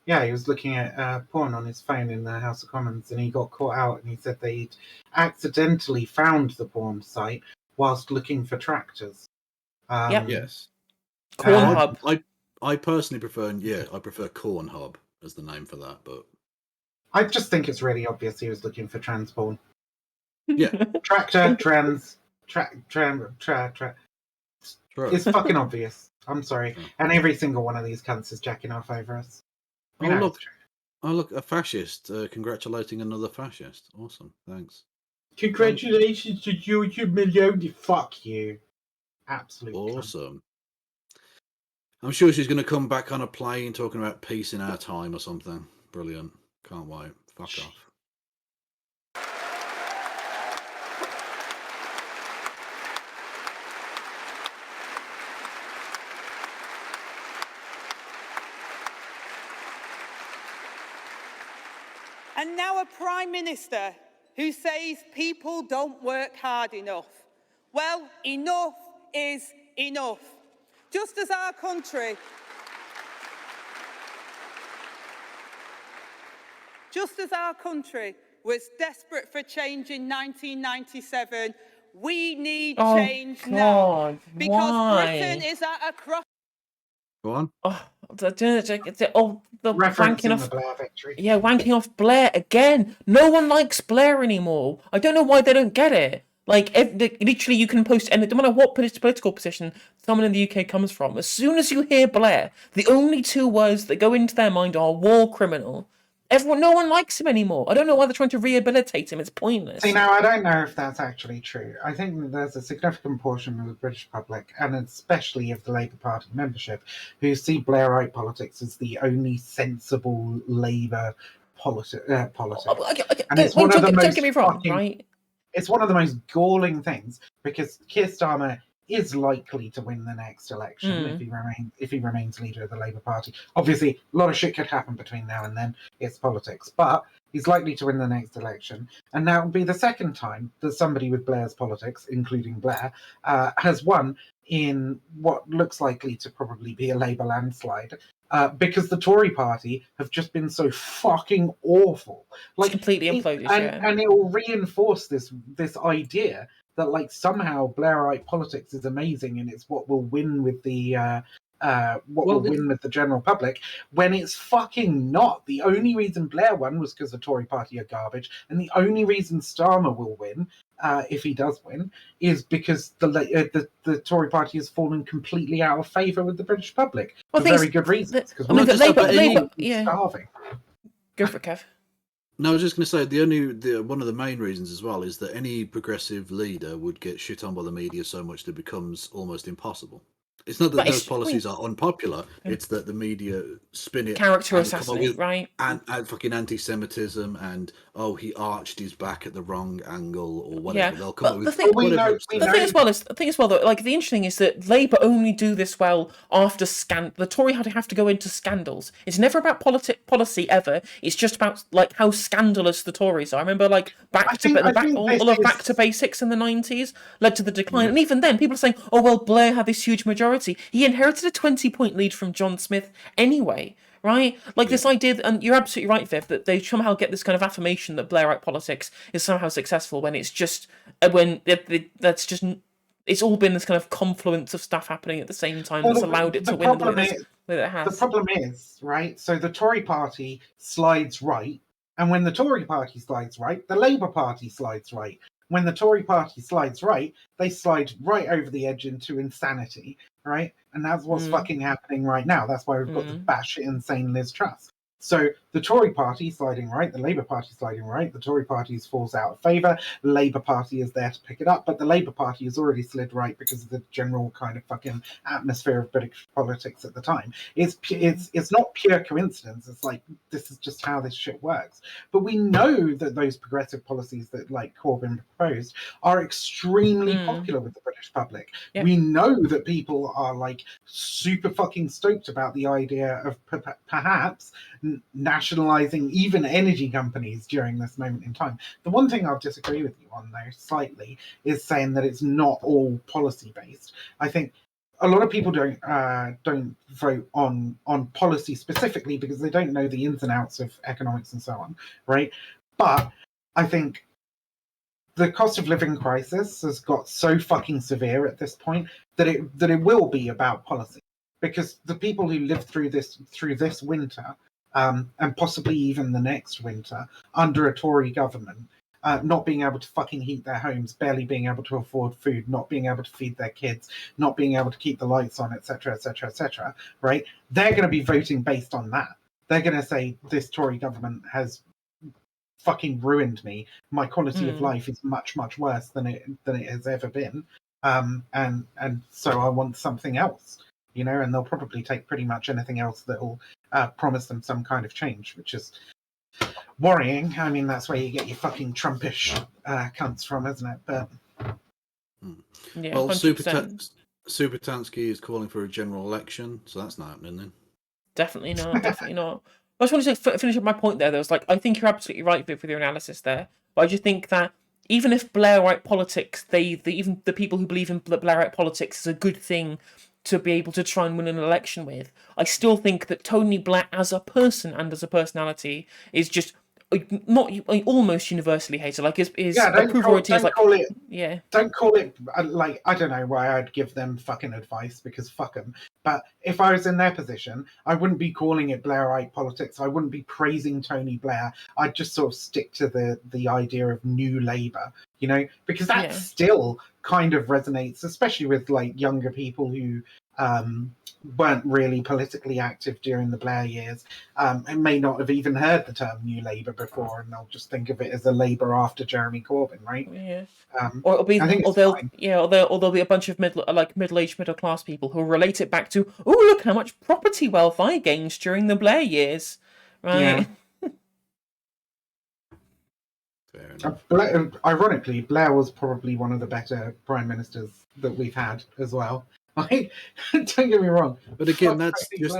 Speaker 1: Yeah, he was looking at porn on his phone in the House of Commons, and he got caught out, and he said that he'd accidentally found the porn site whilst looking for tractors.
Speaker 2: Yes.
Speaker 4: Cornhub.
Speaker 2: I personally prefer Cornhub as the name for that, but
Speaker 1: I just think it's really obvious he was looking for trans porn.
Speaker 2: Yeah.
Speaker 1: Tractor, trans, True. It's fucking obvious. I'm sorry.
Speaker 2: True.
Speaker 1: And every single one of these cunts is jacking off over us.
Speaker 2: Look, a fascist congratulating another fascist. Awesome, thanks.
Speaker 1: Congratulations to Giorgio Meloni. Fuck you. Absolutely.
Speaker 2: Awesome. I'm sure she's going to come back on a plane talking about peace in our time or something. Brilliant. Can't wait. Fuck off.
Speaker 6: And now a Prime Minister who says people don't work hard enough. Well, enough is enough. Just as our country was desperate for change in 1997, we need change now. Because Britain is at a cross.
Speaker 2: Go on.
Speaker 4: The wanking off
Speaker 1: the Blair victory.
Speaker 4: Yeah, wanking off Blair again. No one likes Blair anymore. I don't know why they don't get it. Like, literally, you can post, and no matter what political position someone in the UK comes from, as soon as you hear Blair, the only 2 words that go into their mind are war criminal No one likes him anymore. I don't know why they're trying to rehabilitate him. It's pointless.
Speaker 1: See, now I don't know if that's actually true. I think that there's a significant portion of the British public, and especially of the Labour Party membership, who see Blairite politics as the only sensible Labour politics. And it's one of the most
Speaker 4: don't get me wrong, right?
Speaker 1: It's one of the most galling things because Keir Starmer is likely to win the next election if he remains leader of the Labour Party. Obviously, a lot of shit could happen between now and then. It's politics, but he's likely to win the next election, and that will be the second time that somebody with Blair's politics, including Blair, has won in what looks likely to probably be a Labour landslide. Because the Tory party have just been so fucking awful.
Speaker 4: It's completely imploded,
Speaker 1: and it will reinforce this idea that like somehow Blairite politics is amazing and it's what will win with the win with the general public, when it's fucking not. The only reason Blair won was because the Tory party are garbage, and the only reason Starmer will win, if he does win, is because the Tory party has fallen completely out of favour with the British public for very good reasons. Because
Speaker 4: Labour,
Speaker 1: starving.
Speaker 4: Go for it, Kev.
Speaker 2: No, I was just going to say one of the main reasons as well is that any progressive leader would get shit on by the media so much that it becomes almost impossible. It's not that those policies are unpopular; it's that the media spin it,
Speaker 4: character assassinate, right?
Speaker 2: And fucking anti-Semitism, and he arched his back at the wrong angle or whatever.
Speaker 4: Yeah.
Speaker 2: They'll come up with
Speaker 4: the thing as well though, like the interesting is that Labour only do this well after the Tory have to go into scandals. It's never about policy ever. It's just about like how scandalous the Tories are. I remember like Back to Basics in the 90s led to the decline, and even then people are saying, "Oh well, Blair had this huge majority." He inherited a 20-point lead from John Smith anyway, right? Like this idea, and you're absolutely right, Viv, that they somehow get this kind of affirmation that Blairite politics is somehow successful when it's just it's all been this kind of confluence of stuff happening at the same time that's allowed it to win the way it has.
Speaker 1: The problem is, right, so the Tory party slides right, and when the Tory party slides right, the Labour Party slides right. When the Tory party slides right, they slide right over the edge into insanity, right? And that's what's fucking happening right now. That's why we've got the batshit insane Liz Truss. So the Tory party sliding right, the Labour Party sliding right, the Tory party falls out of favour, the Labour Party is there to pick it up, but the Labour Party has already slid right because of the general kind of fucking atmosphere of British politics at the time. It's not pure coincidence. It's like, this is just how this shit works. But we know that those progressive policies that like Corbyn proposed are extremely popular with the British public.
Speaker 4: Yeah.
Speaker 1: We know that people are like super fucking stoked about the idea of perhaps nationalizing even energy companies during this moment in time. The one thing I'll disagree with you on though slightly is saying that it's not all policy based. I think a lot of people don't vote on policy specifically because they don't know the ins and outs of economics and so on, right? But I think the cost of living crisis has got so fucking severe at this point that it will be about policy, because the people who lived through this winter, and possibly even the next winter under a Tory government, not being able to fucking heat their homes, barely being able to afford food, not being able to feed their kids, not being able to keep the lights on, etc., etc., etc., right? They're going to be voting based on that. They're going to say, this Tory government has fucking ruined me. My quality of life is much, much worse than it has ever been. And so I want something else, you know, and they'll probably take pretty much anything else that will promise them some kind of change, which is worrying. I mean, that's where you get your fucking Trumpish cunts from, isn't it? But
Speaker 4: yeah,
Speaker 2: well,
Speaker 4: 100%.
Speaker 2: Super Tansky is calling for a general election, so that's not happening then.
Speaker 4: Definitely not. Definitely not. I just want to finish up my point there. There was like, I think you're absolutely right, Viv, with your analysis there. But I just think that even if Blairite politics, even the people who believe in Blairite politics is a good thing to be able to try and win an election with, I still think that Tony Blair as a person and as a personality is just not almost universally hated. Like his approval rating is like,
Speaker 1: don't call it like, I don't know why I'd give them fucking advice, because fuck them. But if I was in their position, I wouldn't be calling it Blairite politics. I wouldn't be praising Tony Blair. I'd just sort of stick to the idea of New Labour, you know, because that still kind of resonates, especially with like younger people who weren't really politically active during the Blair years, and may not have even heard the term New Labour before, and they'll just think of it as a Labour after Jeremy Corbyn, right?
Speaker 4: Yeah.
Speaker 1: Or it'll be,
Speaker 4: or there'll be a bunch of middle-aged, middle-class people who'll relate it back to, oh, look how much property wealth I gained during the Blair years, right?
Speaker 1: Yeah. Ironically, Blair was probably one of the better prime ministers that we've had as well. Like, don't get me wrong,
Speaker 2: but again, that's just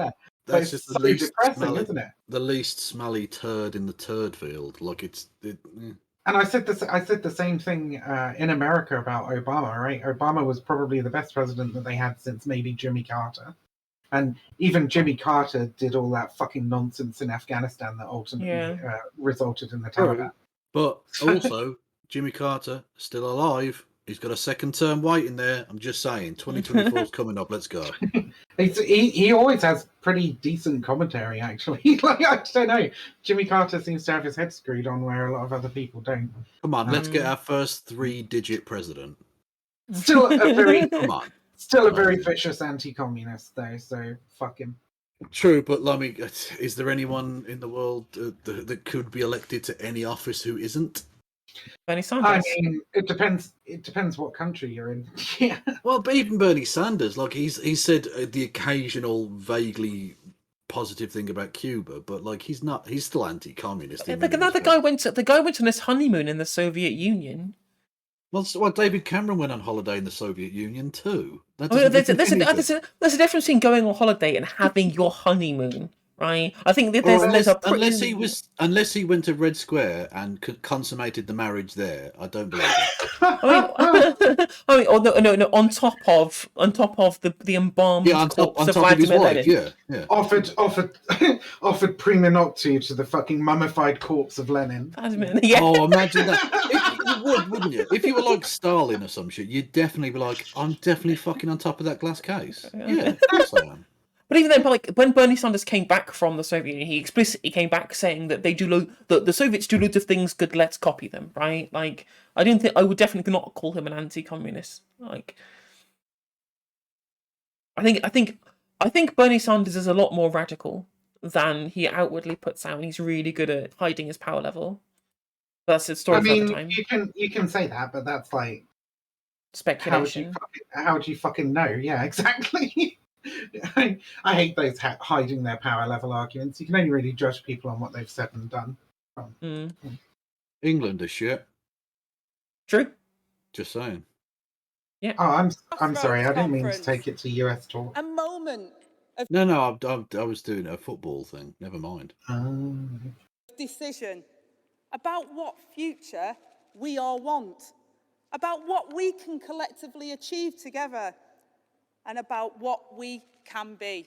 Speaker 2: the least
Speaker 1: depressing,
Speaker 2: smelly,
Speaker 1: isn't it?
Speaker 2: The least smelly turd in the turd field. Like
Speaker 1: And I said the same thing in America about Obama, right? Obama was probably the best president that they had since maybe Jimmy Carter. And even Jimmy Carter did all that fucking nonsense in Afghanistan that ultimately resulted in the Taliban.
Speaker 2: But also, Jimmy Carter still alive. He's got a second term waiting there. I'm just saying, 2024 is coming up. Let's go.
Speaker 1: He always has pretty decent commentary, actually. Like, I don't know. Jimmy Carter seems to have his head screwed on where a lot of other people don't.
Speaker 2: Come on, let's get our first 3-digit president.
Speaker 1: Still a very
Speaker 2: come on.
Speaker 1: Still a very vicious anti-communist, though. So fuck him.
Speaker 2: True, but Lummy, is there anyone in the world that could be elected to any office who isn't?
Speaker 4: Bernie Sanders.
Speaker 1: I mean, it depends. It depends what country you're in. Yeah.
Speaker 2: Well, but even Bernie Sanders, like he said the occasional vaguely positive thing about Cuba, but like he's not. He's still anti-communist.
Speaker 4: The guy went on his honeymoon in the Soviet Union.
Speaker 2: Well, David Cameron went on holiday in the Soviet Union too.
Speaker 4: There's a difference between going on holiday and having your honeymoon, right? I think
Speaker 2: unless he went to Red Square and consummated the marriage there, I don't believe it.
Speaker 4: No. On top of the embalmed corpse of Vladimir Lenin.
Speaker 2: Yeah.
Speaker 1: Offered prima nocte to the fucking mummified corpse of Lenin.
Speaker 4: Yeah.
Speaker 2: Oh, imagine that. You wouldn't you? If you were like Stalin or some shit, you'd definitely be like, I'm definitely fucking on top of that glass case. Yeah, of course I am.
Speaker 4: But even then, like when Bernie Sanders came back from the Soviet Union, he explicitly came back saying that the Soviets do loads of things good. Let's copy them, right? Like I would definitely not call him an anti-communist. Like I think Bernie Sanders is a lot more radical than he outwardly puts out, and he's really good at hiding his power level. But that's a story for another time.
Speaker 1: You can say that, but that's like
Speaker 4: speculation.
Speaker 1: How would you fucking know? Yeah, exactly. I hate those hiding their power level arguments. You can only really judge people on what they've said and done.
Speaker 2: England is shit.
Speaker 4: True.
Speaker 2: Just saying.
Speaker 4: Yeah.
Speaker 1: Oh, I'm sorry. I didn't mean to take it to US talk.
Speaker 6: A moment of
Speaker 2: No. I was doing a football thing. Never mind.
Speaker 6: Decision about what future we all want, about what we can collectively achieve together, and about what we can be.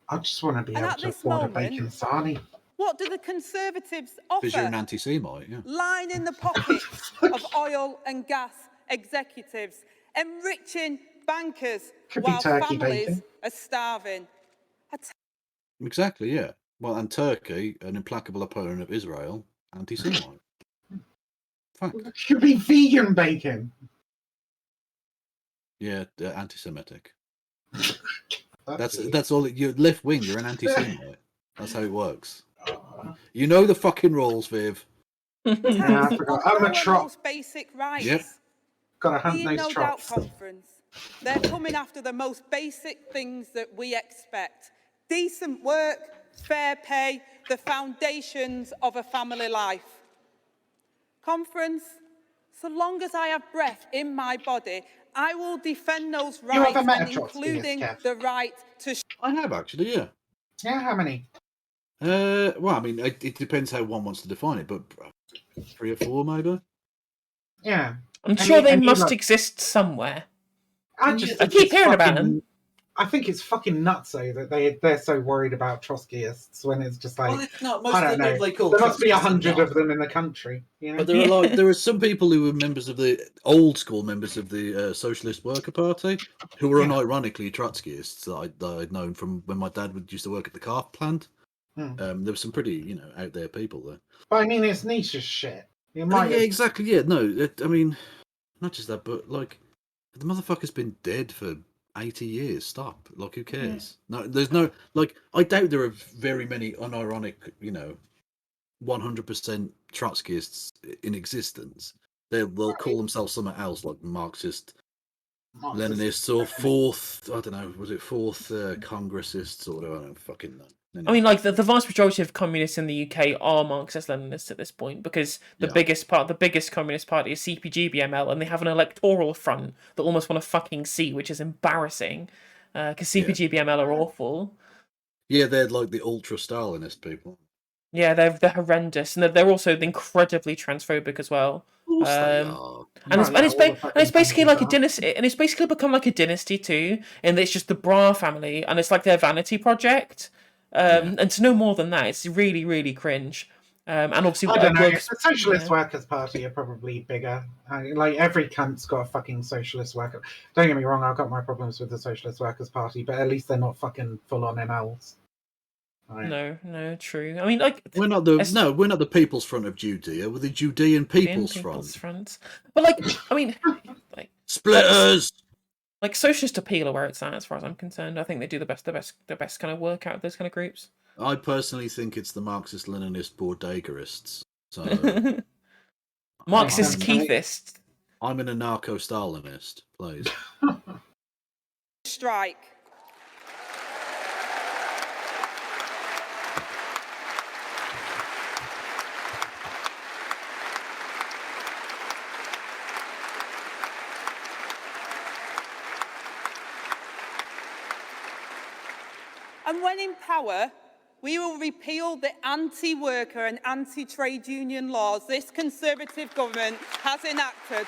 Speaker 1: I just want to be able to afford a bacon sarnie.
Speaker 6: What do the Conservatives offer?
Speaker 2: Because you're an anti-Semite, yeah.
Speaker 6: Line in the pockets of oil and gas executives, enriching bankers while families are starving.
Speaker 2: Exactly, yeah. Well, and Turkey, an implacable opponent of Israel, anti-Semite. Fact.
Speaker 1: Could be vegan bacon.
Speaker 2: Yeah, anti-Semitic. That's all. You're left wing. You're an anti-Semite. That's how it works. You know the fucking rules, Viv.
Speaker 1: Yeah, I forgot. I'm a trop.
Speaker 6: Basic rights.
Speaker 2: Yep.
Speaker 1: Gotta hunt those trops.
Speaker 6: Conference. They're coming after the most basic things that we expect: decent work, fair pay, the foundations of a family life. Conference, so long as I have breath in my body, I will defend those rights, including the right to...
Speaker 2: I have, actually, yeah.
Speaker 1: Yeah, how many?
Speaker 2: Well, I mean, it depends how one wants to define it, but 3 or 4, maybe?
Speaker 1: Yeah.
Speaker 4: I'm sure they must exist somewhere.
Speaker 1: I
Speaker 4: keep hearing about them.
Speaker 1: I think it's fucking nuts, though, that they're so worried about Trotskyists when it's just like,
Speaker 2: it's not. Most
Speaker 1: I don't know. There must be 100 of them in the country. You know?
Speaker 2: But there are some people who were members of the old school members of the Socialist Worker Party who were unironically Trotskyists that I'd known from when my dad used to work at the car plant. There were some pretty, out there people there.
Speaker 1: But I mean, it's niche as shit.
Speaker 2: Yeah, exactly. Yeah, no, I mean, not just that, but like the motherfucker's been dead for 80 years. Stop. Like, who cares? No, there's no, like, I doubt there are very many unironic, 100% Trotskyists in existence. They'll call themselves something else, like Marxist Leninists or fourth, I don't know, was it fourth Congressists or whatever? I don't fucking know. Anyway.
Speaker 4: I mean, like the vast majority of communists in the UK are Marxist-Leninists at this point, because the biggest communist party is CPG-BML, and they have an electoral front that almost want a fucking seat, which is embarrassing, because CPG-BML are awful.
Speaker 2: Yeah, they're like the ultra-Stalinist people.
Speaker 4: Yeah, they're horrendous, and they're also incredibly transphobic as well.
Speaker 2: Of course they are.
Speaker 4: And it's basically like a dynasty, and it's basically become like a dynasty too, and it's just the Bra family, and it's like their vanity project. And to know more than that, it's really, really cringe. And obviously,
Speaker 1: I don't know. The Socialist Workers' Party are probably bigger. Like, every cunt's got a fucking Socialist Worker. Don't get me wrong, I've got my problems with the Socialist Workers' Party, but at least they're not fucking full-on MLs. Right.
Speaker 4: No, true. I mean, like,
Speaker 2: we're not the People's Front of Judea. We're the Judean People's Front.
Speaker 4: But like, I mean, like
Speaker 2: splitters.
Speaker 4: Like, socialist appeal are where it's at, as far as I'm concerned. I think they do the best kind of work out of those kind of groups.
Speaker 2: I personally think it's the Marxist-Leninist Bordegerists. So
Speaker 4: Marxist Keithists.
Speaker 2: I'm an anarcho-Stalinist, please.
Speaker 6: Strike. And when in power, we will repeal the anti-worker and anti-trade union laws this Conservative government has enacted.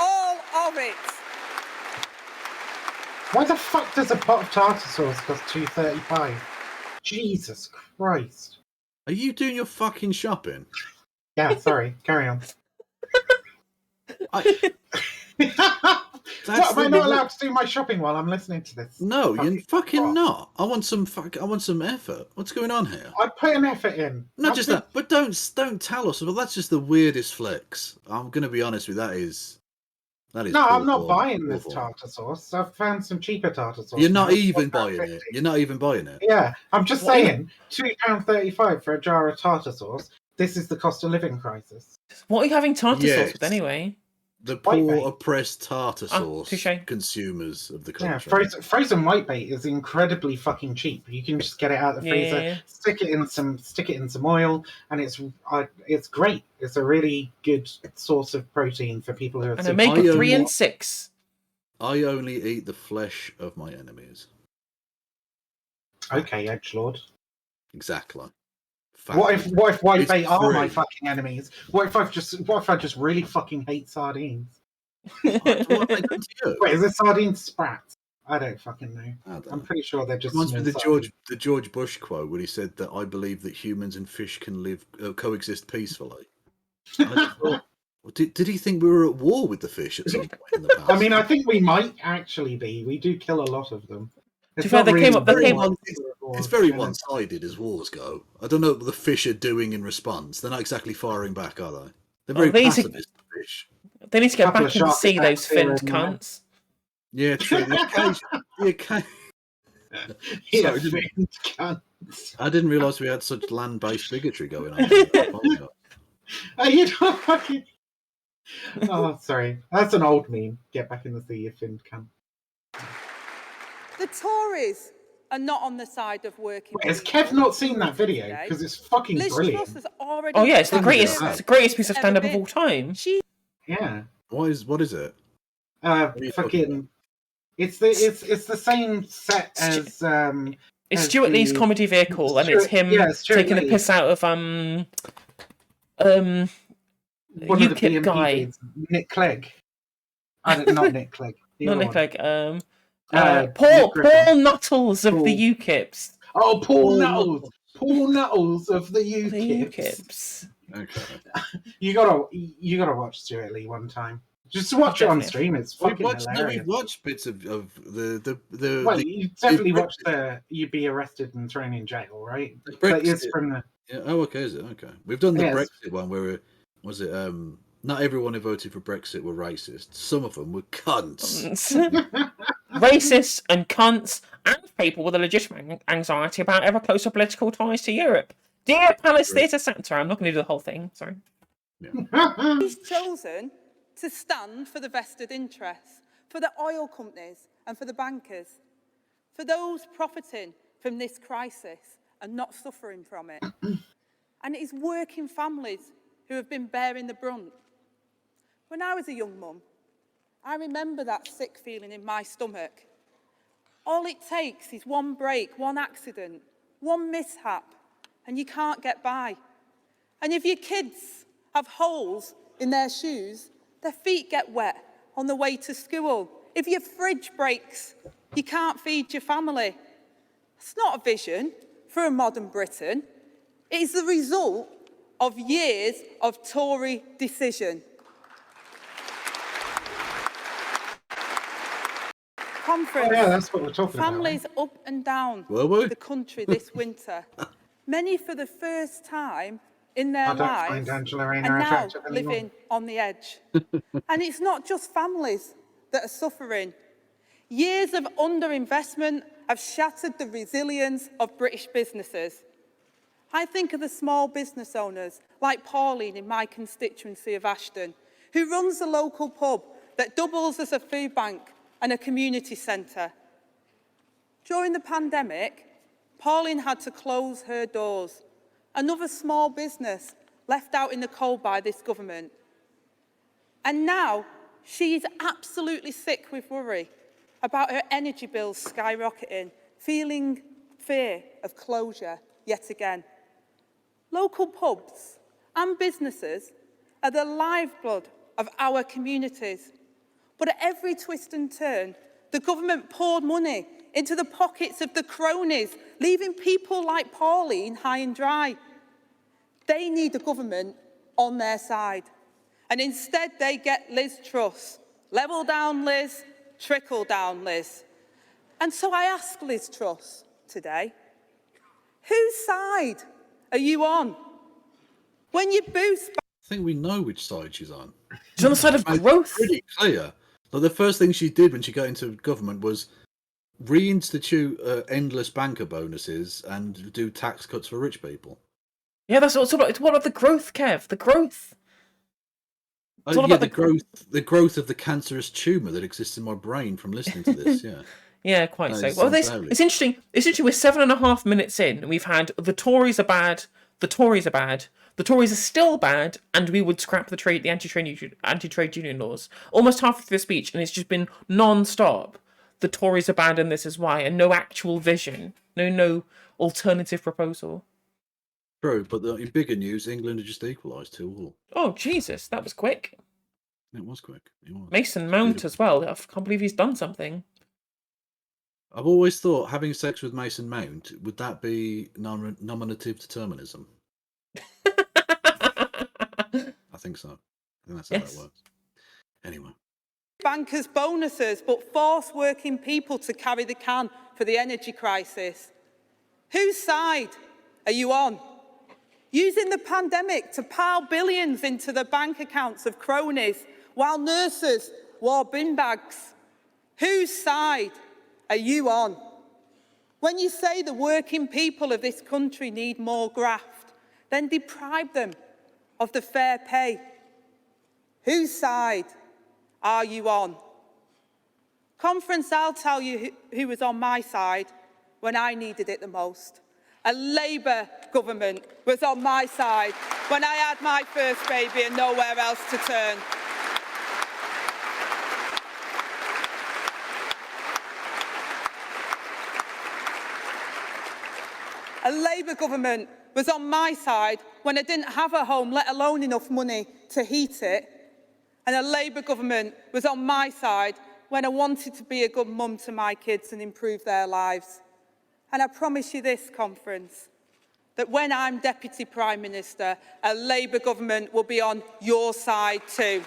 Speaker 6: All of it.
Speaker 1: Why the fuck does a pot of tartar sauce cost $2.35? Jesus Christ.
Speaker 2: Are you doing your fucking shopping?
Speaker 1: Yeah, sorry. Carry on. What, am I not allowed to do my shopping while I'm listening to this?
Speaker 2: No, you're fucking not. I want some effort. What's going on here?
Speaker 1: I put an effort in.
Speaker 2: Not just that, but don't tell us. Well, that's just the weirdest flex. I'm going to be honest with you, that is.
Speaker 1: No, I'm not buying this tartar sauce. I've found some cheaper tartar sauce.
Speaker 2: You're not even buying it. You're not even buying it.
Speaker 1: Yeah, I'm just saying, £2.35 for a jar of tartar sauce. This is the cost of living crisis.
Speaker 4: What are you having tartar sauce with anyway?
Speaker 2: The poor, oppressed tartar sauce
Speaker 4: touché.
Speaker 2: Consumers of the country.
Speaker 1: Yeah, frozen whitebait is incredibly fucking cheap. You can just get it out of the freezer, stick it in some oil, and it's great. It's a really good source of protein for people who are.
Speaker 4: And omega 3 and 6.
Speaker 2: I only eat the flesh of my enemies.
Speaker 1: Okay, edgelord.
Speaker 2: Exactly.
Speaker 1: What if whitebait are my fucking enemies? What if I just really fucking hate sardines?
Speaker 2: What have they done to you?
Speaker 1: Wait, is it sardine sprats? I don't fucking know. I'm pretty sure they're just.
Speaker 2: Reminds me of the George Bush quote when he said that I believe that humans and fish can coexist peacefully. I thought, did he think we were at war with the fish at some point in the past?
Speaker 1: I mean, I think we might actually be. We do kill a lot of them.
Speaker 4: It's
Speaker 2: very one-sided as wars go. I don't know what the fish are doing in response. They're not exactly firing back, are they? They're very pacifist fish.
Speaker 4: They need to get back and see those finned cunts.
Speaker 2: Yeah, true. I didn't realise we had such land-based bigotry going on.
Speaker 1: You don't fucking. Oh, sorry. That's an old meme. Get back in the sea, you finned cunt.
Speaker 6: The Tories are not on the side of working.
Speaker 1: Has Kev not seen that video? Because it's fucking brilliant.
Speaker 4: Oh yeah, it's the greatest piece of stand-up of all time.
Speaker 1: Yeah.
Speaker 2: What is it?
Speaker 1: Fucking. It's the same set as
Speaker 4: It's Stuart Lee's comedy vehicle, and it's him taking the piss out of UKIP guy,
Speaker 1: Nick Clegg. Not Nick Clegg.
Speaker 4: Not Nick Clegg. Paul Nuttles of the UKIPs.
Speaker 1: Oh, Paul Nuttles. Paul Nuttles of the UKIPs.
Speaker 2: Okay.
Speaker 1: You gotta watch Stuart Lee one time. Just watch it on stream. It's fucking hilarious.
Speaker 2: We've watched bits of the.
Speaker 1: Well, you definitely watched the "You'd Be Arrested and Thrown in Jail," right? It's from the.
Speaker 2: Yeah. Oh, okay. Is it okay? We've done the Brexit one where not everyone who voted for Brexit were racist. Some of them were cunts.
Speaker 4: racists and cunts and people with a legitimate anxiety about ever closer political ties to Europe. Dear Palace Theatre Centre, I'm not going to do the whole thing, sorry.
Speaker 6: He's chosen to stand for the vested interests, for the oil companies and for the bankers, for those profiting from this crisis and not suffering from it. And it is working families who have been bearing the brunt. When I was a young mum, I remember that sick feeling in my stomach. All it takes is one break, one accident, one mishap, and you can't get by. And if your kids have holes in their shoes, their feet get wet on the way to school. If your fridge breaks, you can't feed your family. It's not a vision for a modern Britain. It is the result of years of Tory decision. Conference.
Speaker 1: Oh, yeah, that's what we're talking
Speaker 6: Families
Speaker 1: about.
Speaker 6: up and down
Speaker 2: Were we?
Speaker 6: the country this winter. Many for the first time in their
Speaker 1: I don't
Speaker 6: lives
Speaker 1: find Angela Rayner
Speaker 6: are now
Speaker 1: attractive anymore.
Speaker 6: living on the edge. And it's not just families that are suffering. Years of underinvestment have shattered the resilience of British businesses. I think of the small business owners like Pauline in my constituency of Ashton, who runs a local pub that doubles as a food bank and a community centre. During the pandemic, Pauline had to close her doors. Another small business left out in the cold by this government. And now she's absolutely sick with worry about her energy bills skyrocketing, feeling fear of closure yet again. Local pubs and businesses are the lifeblood of our communities. But at every twist and turn, the government poured money into the pockets of the cronies, leaving people like Pauline high and dry. They need a government on their side. And instead they get Liz Truss. Level down, Liz. Trickle down, Liz. And so I ask Liz Truss today, whose side are you on? When you boost...
Speaker 2: I think we know which side she's on.
Speaker 4: She's on the side of growth.
Speaker 2: Pretty clear. Like the first thing she did when she got into government was reinstitute endless banker bonuses and do tax cuts for rich people.
Speaker 4: Yeah, that's what it's all about. It's all about the growth, Kev. The growth. It's all about
Speaker 2: the growth of the cancerous tumour that exists in my brain from listening to this. Yeah.
Speaker 4: Yeah, quite so.
Speaker 2: It's
Speaker 4: Well,
Speaker 2: unfairly.
Speaker 4: it's interesting. It's interesting. We're 7.5 minutes in, and we've had the Tories are bad. The Tories are bad. The Tories are still bad, and we would scrap the anti-trade union laws. Almost halfway through the speech, and it's just been non-stop. The Tories are bad, and this is why, and no actual vision, no alternative proposal.
Speaker 2: True, but in bigger news, England had just equalised 2-2.
Speaker 4: Oh Jesus, that was quick.
Speaker 2: It was quick. It was.
Speaker 4: Mason Mount as well. I can't believe he's done something.
Speaker 2: I've always thought having sex with Mason Mount, would that be nominative determinism? I think so. I think that's how that works. Anyway.
Speaker 6: bankers' bonuses, but force working people to carry the can for the energy crisis. Whose side are you on? Using the pandemic to pile billions into the bank accounts of cronies while nurses wore bin bags. Whose side are you on? When you say the working people of this country need more graft, then deprive them of the fair pay. Whose side are you on? Conference, I'll tell you who was on my side when I needed it the most. A Labour government was on my side when I had my first baby and nowhere else to turn. A Labour government was on my side when I didn't have a home, let alone enough money to heat it. And a Labour government was on my side when I wanted to be a good mum to my kids and improve their lives. And I promise you this, Conference, that when I'm Deputy Prime Minister, a Labour government will be on your side too.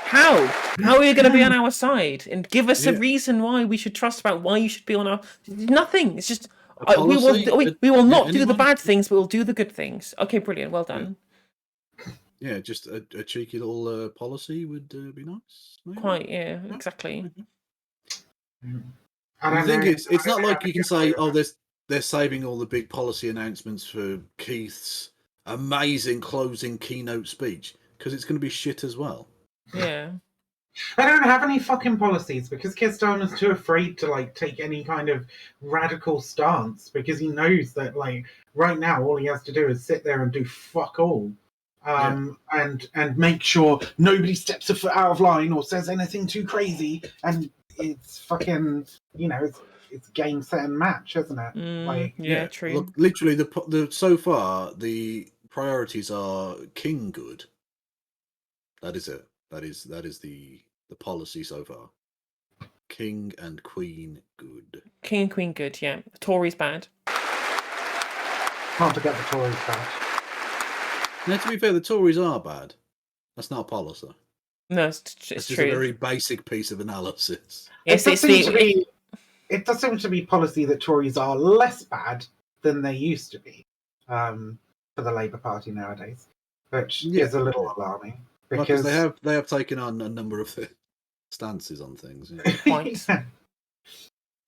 Speaker 4: How? How are you going to be on our side? And give us a reason why we should trust about why you should be on our... Nothing. It's just... we will not do the bad things, but we'll do the good things. Okay, brilliant. Well done.
Speaker 2: Yeah, just a cheeky little policy would be nice. Maybe.
Speaker 4: Quite, yeah, exactly.
Speaker 1: I
Speaker 2: And the
Speaker 1: don't
Speaker 2: thing
Speaker 1: know.
Speaker 2: is, it's
Speaker 1: I
Speaker 2: not
Speaker 1: don't know
Speaker 2: like
Speaker 1: how
Speaker 2: you can
Speaker 1: to
Speaker 2: say,
Speaker 1: get
Speaker 2: "Oh,
Speaker 1: over
Speaker 2: they're saving all the big policy announcements for Keith's amazing closing keynote speech," because it's going to be shit as well.
Speaker 4: Yeah.
Speaker 1: I don't have any fucking policies because Keir Starmer's too afraid to like take any kind of radical stance because he knows that like right now all he has to do is sit there and do fuck all. And make sure nobody steps a foot out of line or says anything too crazy, and it's fucking, you know, it's game, set, and match, isn't it? Like,
Speaker 4: Yeah, true.
Speaker 2: Look, literally, the so far the priorities are king good. That is it. That is the policy so far. King and Queen good.
Speaker 4: King and Queen good, yeah. Tories bad.
Speaker 1: can't forget the Tories back.
Speaker 2: Now, to be fair, the Tories are bad. That's not a policy.
Speaker 4: No, it's
Speaker 2: It's just
Speaker 4: true.
Speaker 2: a very basic piece of analysis.
Speaker 4: Yes,
Speaker 1: It
Speaker 4: it's
Speaker 1: does seem to
Speaker 4: the
Speaker 1: be. It does seem to be policy that Tories are less bad than they used to be for the Labour Party nowadays, which is a little alarming
Speaker 2: Because
Speaker 1: because
Speaker 2: they have taken on a number of stances on things.
Speaker 4: point.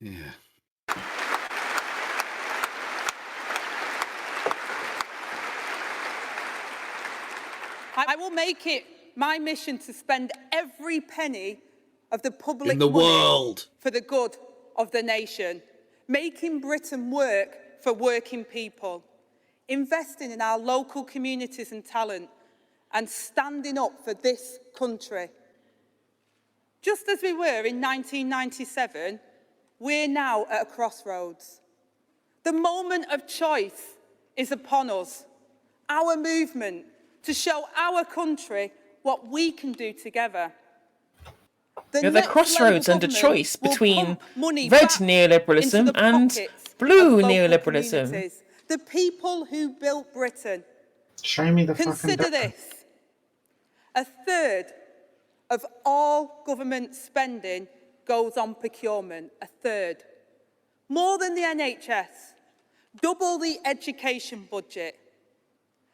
Speaker 2: Yeah.
Speaker 6: I will make it my mission to spend every penny of the public
Speaker 2: In the
Speaker 6: money
Speaker 2: world.
Speaker 6: for the good of the nation, making Britain work for working people, investing in our local communities and talent, and standing up for this country. Just as we were in 1997, we're now at a crossroads. The moment of choice is upon us, our movement to show our country what we can do together.
Speaker 4: You're the
Speaker 6: next
Speaker 4: crossroads
Speaker 6: Labour
Speaker 4: and a
Speaker 6: government
Speaker 4: choice
Speaker 6: will
Speaker 4: between
Speaker 6: pump money
Speaker 4: red
Speaker 6: back into
Speaker 4: neoliberalism
Speaker 6: the
Speaker 4: and
Speaker 6: pockets
Speaker 4: blue
Speaker 6: of local
Speaker 4: neoliberalism.
Speaker 6: communities, the people who built Britain.
Speaker 1: show me the
Speaker 6: Consider
Speaker 1: fucking difference.
Speaker 6: this. A third of all government spending goes on procurement. A third. More than the NHS. Double the education budget.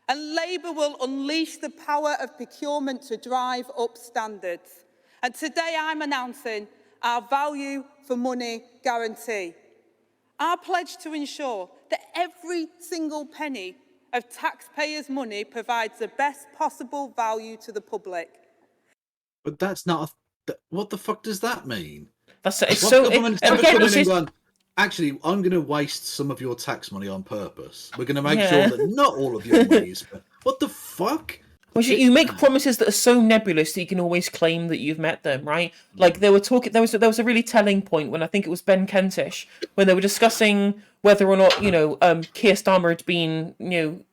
Speaker 6: And Labour will unleash the power of procurement to drive up standards. And today I'm announcing our value for money guarantee. Our pledge to ensure that every single penny of taxpayers' money provides the best possible value to the public.
Speaker 2: But that's not what the fuck does that mean?
Speaker 4: That's it's
Speaker 2: What
Speaker 4: so.
Speaker 2: government's
Speaker 4: And
Speaker 2: ever
Speaker 4: again,
Speaker 2: come in
Speaker 4: it's
Speaker 2: and
Speaker 4: just,
Speaker 2: gone, actually, I'm going to waste some of your tax money on purpose. We're going to make
Speaker 4: Yeah.
Speaker 2: sure that not all of your money is spent. What the fuck?
Speaker 4: Which you make promises that are so nebulous that you can always claim that you've met them, right? Like they were talking, there was a really telling point when I think it was Ben Kentish when they were discussing whether or not Keir Starmer had been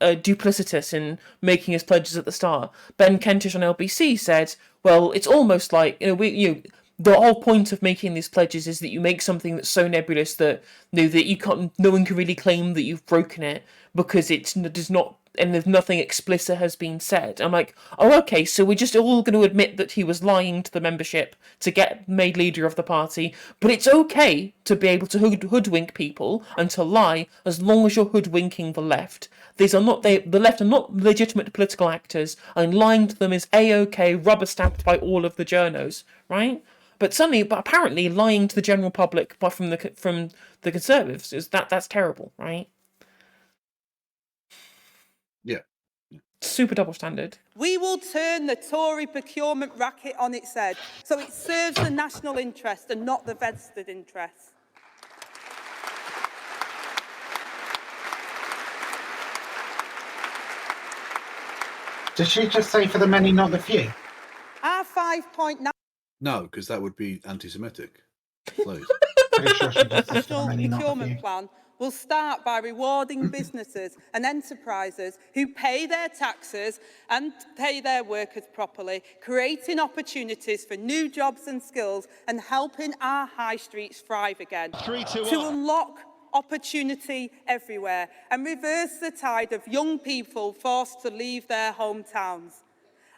Speaker 4: duplicitous in making his pledges at the start. Ben Kentish on LBC said, "Well, it's almost like the whole point of making these pledges is that you make something that's so nebulous that that you can't, no one can really claim that you've broken it because it does not." And if nothing explicit has been said. I'm like, oh, okay, so we're just all going to admit that he was lying to the membership to get made leader of the party, but it's okay to be able to hoodwink people and to lie as long as you're hoodwinking the left. These are not, the left are not legitimate political actors, and lying to them is A-OK, rubber stamped by all of the journos, right? But apparently lying to the general public from the Conservatives is that's terrible, right?
Speaker 2: Yeah.
Speaker 4: Super double standard.
Speaker 6: We will turn the Tory procurement racket on its head so it serves the national interest and not the vested interests.
Speaker 1: Did she just say for the many, not the few?
Speaker 6: Our 5.9
Speaker 2: No, because that would be anti-Semitic. Please.
Speaker 1: Pretty sure she just said for the
Speaker 6: national
Speaker 1: many, not the
Speaker 6: procurement
Speaker 1: few.
Speaker 6: plan will start by rewarding businesses and enterprises who pay their taxes and pay their workers properly, creating opportunities for new jobs and skills and helping our high streets thrive again. To unlock opportunity everywhere and reverse the tide of young people forced to leave their hometowns.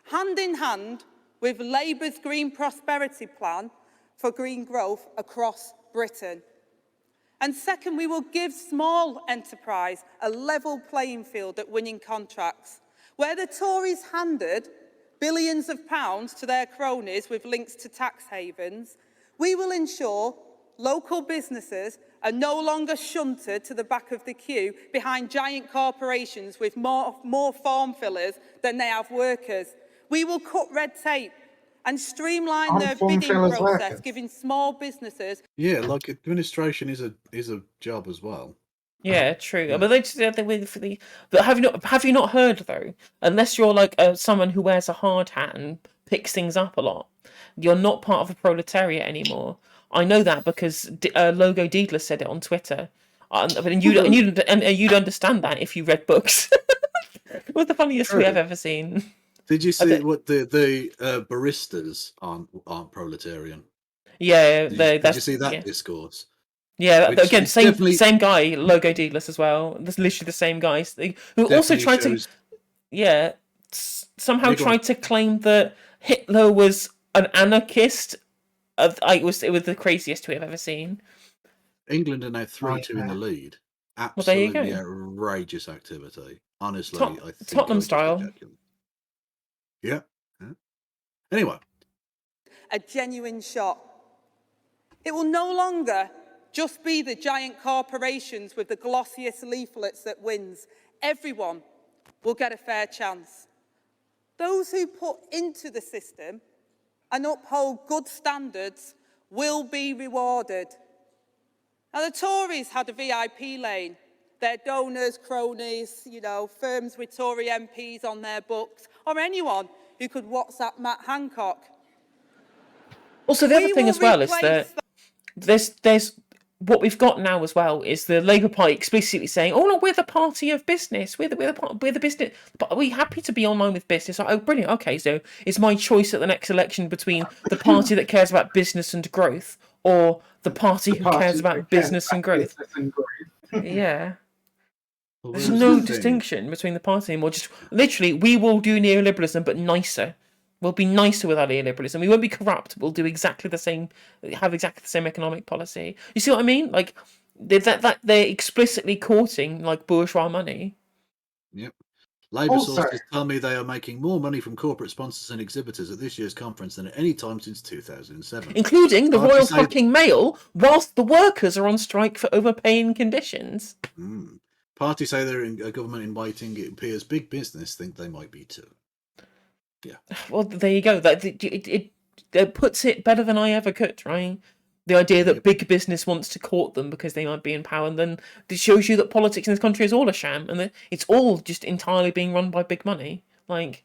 Speaker 6: Hand in hand with Labour's Green Prosperity Plan for green growth across Britain. And second, we will give small enterprise a level playing field at winning contracts. Where the Tories handed billions of pounds to their cronies with links to tax havens, we will ensure local businesses are no longer shunted to the back of the queue behind giant corporations with more form fillers than they have workers. We will cut red tape and streamline their bidding process, giving small businesses...
Speaker 2: Yeah, like administration is a job as well.
Speaker 4: Yeah, true. Yeah. But but have you not heard though? Unless you're like someone who wears a hard hat and picks things up a lot, you're not part of the proletariat anymore. I know that because Logo Deedler said it on Twitter, and you'd understand that if you read books. It was the funniest tweet I've ever seen.
Speaker 2: Did you see what the baristas aren't proletarian?
Speaker 4: Yeah,
Speaker 2: did you see that discourse?
Speaker 4: Yeah, again, same guy, Logo Deedless as well. That's literally the same guys who also tried to, somehow tried to claim that Hitler was an anarchist. It was the craziest tweet I've ever seen.
Speaker 2: England are now 3-2 in the lead. Absolutely outrageous activity. Honestly, I think
Speaker 4: Tottenham style.
Speaker 2: Yeah. Anyway,
Speaker 6: a genuine shock. It will no longer just be the giant corporations with the glossiest leaflets that wins. Everyone will get a fair chance. Those who put into the system and uphold good standards will be rewarded. Now, the Tories had a VIP lane. Their donors, cronies, firms with Tory MPs on their books, or anyone who could WhatsApp Matt Hancock.
Speaker 4: Also, the other thing as well is that there's what we've got now as well is the Labour Party explicitly saying, "Oh no, we're the party of business. We're the business. But are we happy to be online with business?" Oh, brilliant. Okay, so it's my choice at the next election between the party that cares about business and growth or the party who cares about business and growth. Yeah. Well, there's no distinction between the party anymore. Just literally, we will do neoliberalism, but nicer. We'll be nicer with our neoliberalism. We won't be corrupt. We'll do exactly the same, have exactly the same economic policy. You see what I mean? Like that they're explicitly courting like bourgeois money.
Speaker 2: Yep. Labour sources tell me they are making more money from corporate sponsors and exhibitors at this year's conference than at any time since 2007.
Speaker 4: Including the Royal fucking Mail, whilst the workers are on strike for overpaying conditions.
Speaker 2: Parties say they're in a government in waiting. It appears big business think they might be too. Yeah.
Speaker 4: Well, there you go. It puts it better than I ever could, right? The idea that big business wants to court them because they might be in power, and then it shows you that politics in this country is all a sham, and that it's all just entirely being run by big money. Like,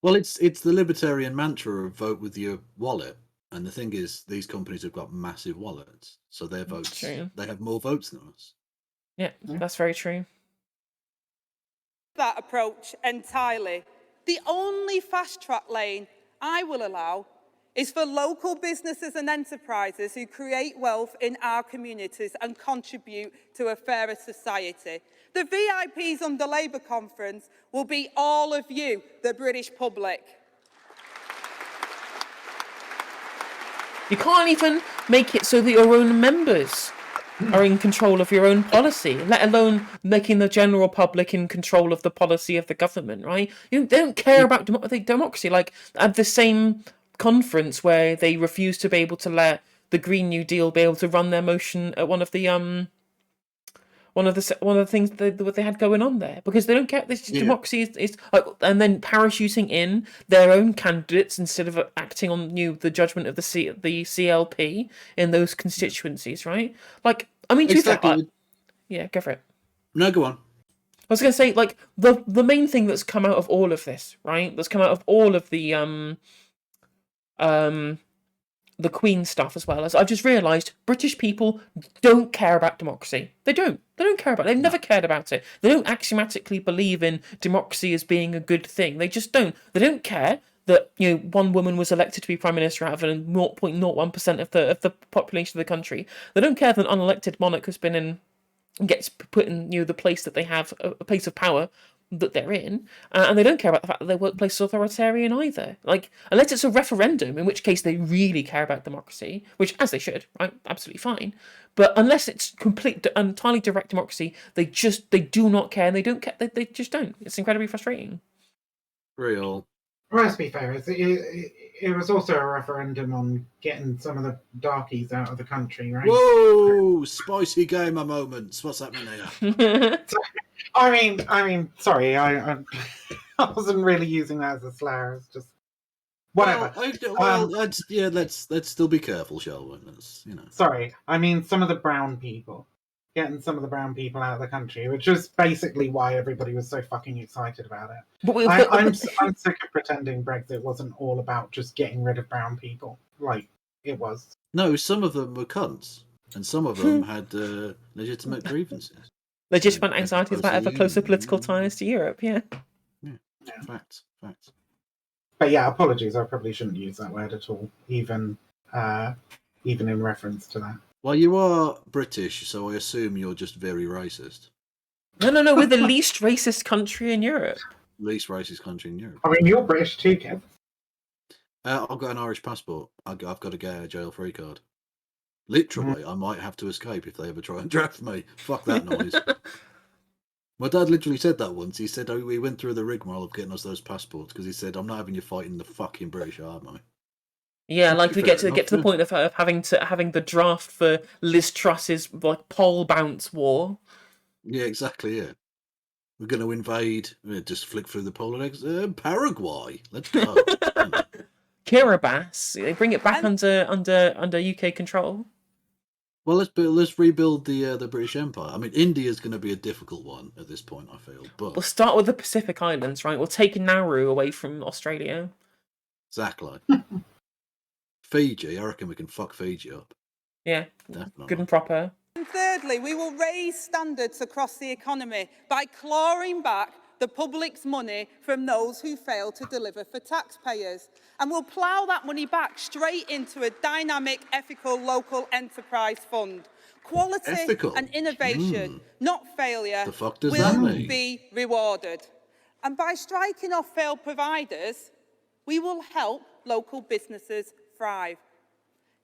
Speaker 2: well, it's the libertarian mantra of vote with your wallet, and the thing is, these companies have got massive wallets, so their votes they have more votes than us.
Speaker 4: Yeah, that's very true.
Speaker 6: That approach entirely. The only fast-track lane I will allow is for local businesses and enterprises who create wealth in our communities and contribute to a fairer society. The VIPs on the Labour conference will be all of you, the British public.
Speaker 4: You can't even make it so that your own members are in control of your own policy, let alone making the general public in control of the policy of the government, right? They don't care about democracy. Like, at the same conference where they refuse to be able to let the Green New Deal be able to run their motion at one of the things that they had going on there, because they don't care. This democracy is like, and then parachuting in their own candidates instead of acting on the judgment of the CLP in those constituencies, right? Like, I mean, yeah, go for it.
Speaker 2: No, go on.
Speaker 4: I was going to say, like, the main thing that's come out of all of this, right? That's come out of all of the Queen stuff as well, as I've just realised British people don't care about democracy. They don't care about it. They've never cared about it. They don't axiomatically believe in democracy as being a good thing. They just don't. They don't care that one woman was elected to be Prime Minister out of 0.01% of the population of the country. They don't care that an unelected monarch has been in, gets put in the place that they have, a place of power that they're in, and they don't care about the fact that their workplace is authoritarian either. Like, unless it's a referendum, in which case they really care about democracy, which, as they should, right, absolutely fine. But unless it's entirely direct democracy, they do not care, and they don't care. They just don't. It's incredibly frustrating.
Speaker 2: Real.
Speaker 1: Well, let's be fair, it was also a referendum on getting some of the darkies out of the country, right?
Speaker 2: Whoa! Spicy gamer moments. What's happening here?
Speaker 1: I mean, sorry, I wasn't really using that as a slur. It's just whatever.
Speaker 2: Let's still be careful, shall we?
Speaker 1: Sorry, I mean some of the brown people. Getting some of the brown people out of the country, which is basically why everybody was so fucking excited about it. I'm sick of pretending Brexit wasn't all about just getting rid of brown people. Like, it was.
Speaker 2: No, some of them were cunts, and some of them had legitimate grievances.
Speaker 4: Legitimate anxieties about ever closer political ties to Europe, yeah.
Speaker 2: Facts.
Speaker 1: But yeah, apologies, I probably shouldn't use that word at all, even in reference to that.
Speaker 2: Well, you are British, so I assume you're just very racist.
Speaker 4: No, we're the least racist country in Europe.
Speaker 2: Least racist country in Europe.
Speaker 1: I mean, you're British too, Kev.
Speaker 2: I've got an Irish passport. I've got a gay jail-free card. Literally, I might have to escape if they ever try and draft me. Fuck that noise. My dad literally said that once. He said, we went through the rigmarole of getting us those passports because he said, I'm not having you fighting the fucking British Army.
Speaker 4: Yeah, like we get to the point of having the draft for Liz Truss's like pole bounce war.
Speaker 2: Yeah, exactly. Yeah, we're going to invade. Just flick through the polar eggs. Paraguay. Let's go.
Speaker 4: Kiribati. They bring it back under UK control.
Speaker 2: Well, let's rebuild the British Empire. I mean, India's going to be a difficult one at this point, I feel. But
Speaker 4: we'll start with the Pacific Islands, right? We'll take Nauru away from Australia.
Speaker 2: Exactly. Fiji, I reckon we can fuck Fiji up.
Speaker 4: Yeah,
Speaker 2: definitely.
Speaker 4: Good and proper.
Speaker 6: And thirdly, we will raise standards across the economy by clawing back the public's money from those who fail to deliver for taxpayers. And we'll plough that money back straight into a dynamic, ethical local enterprise fund. Quality and innovation, not failure,
Speaker 2: the fuck does
Speaker 6: will
Speaker 2: that mean?
Speaker 6: be rewarded. And by striking off failed providers, we will help local businesses thrive.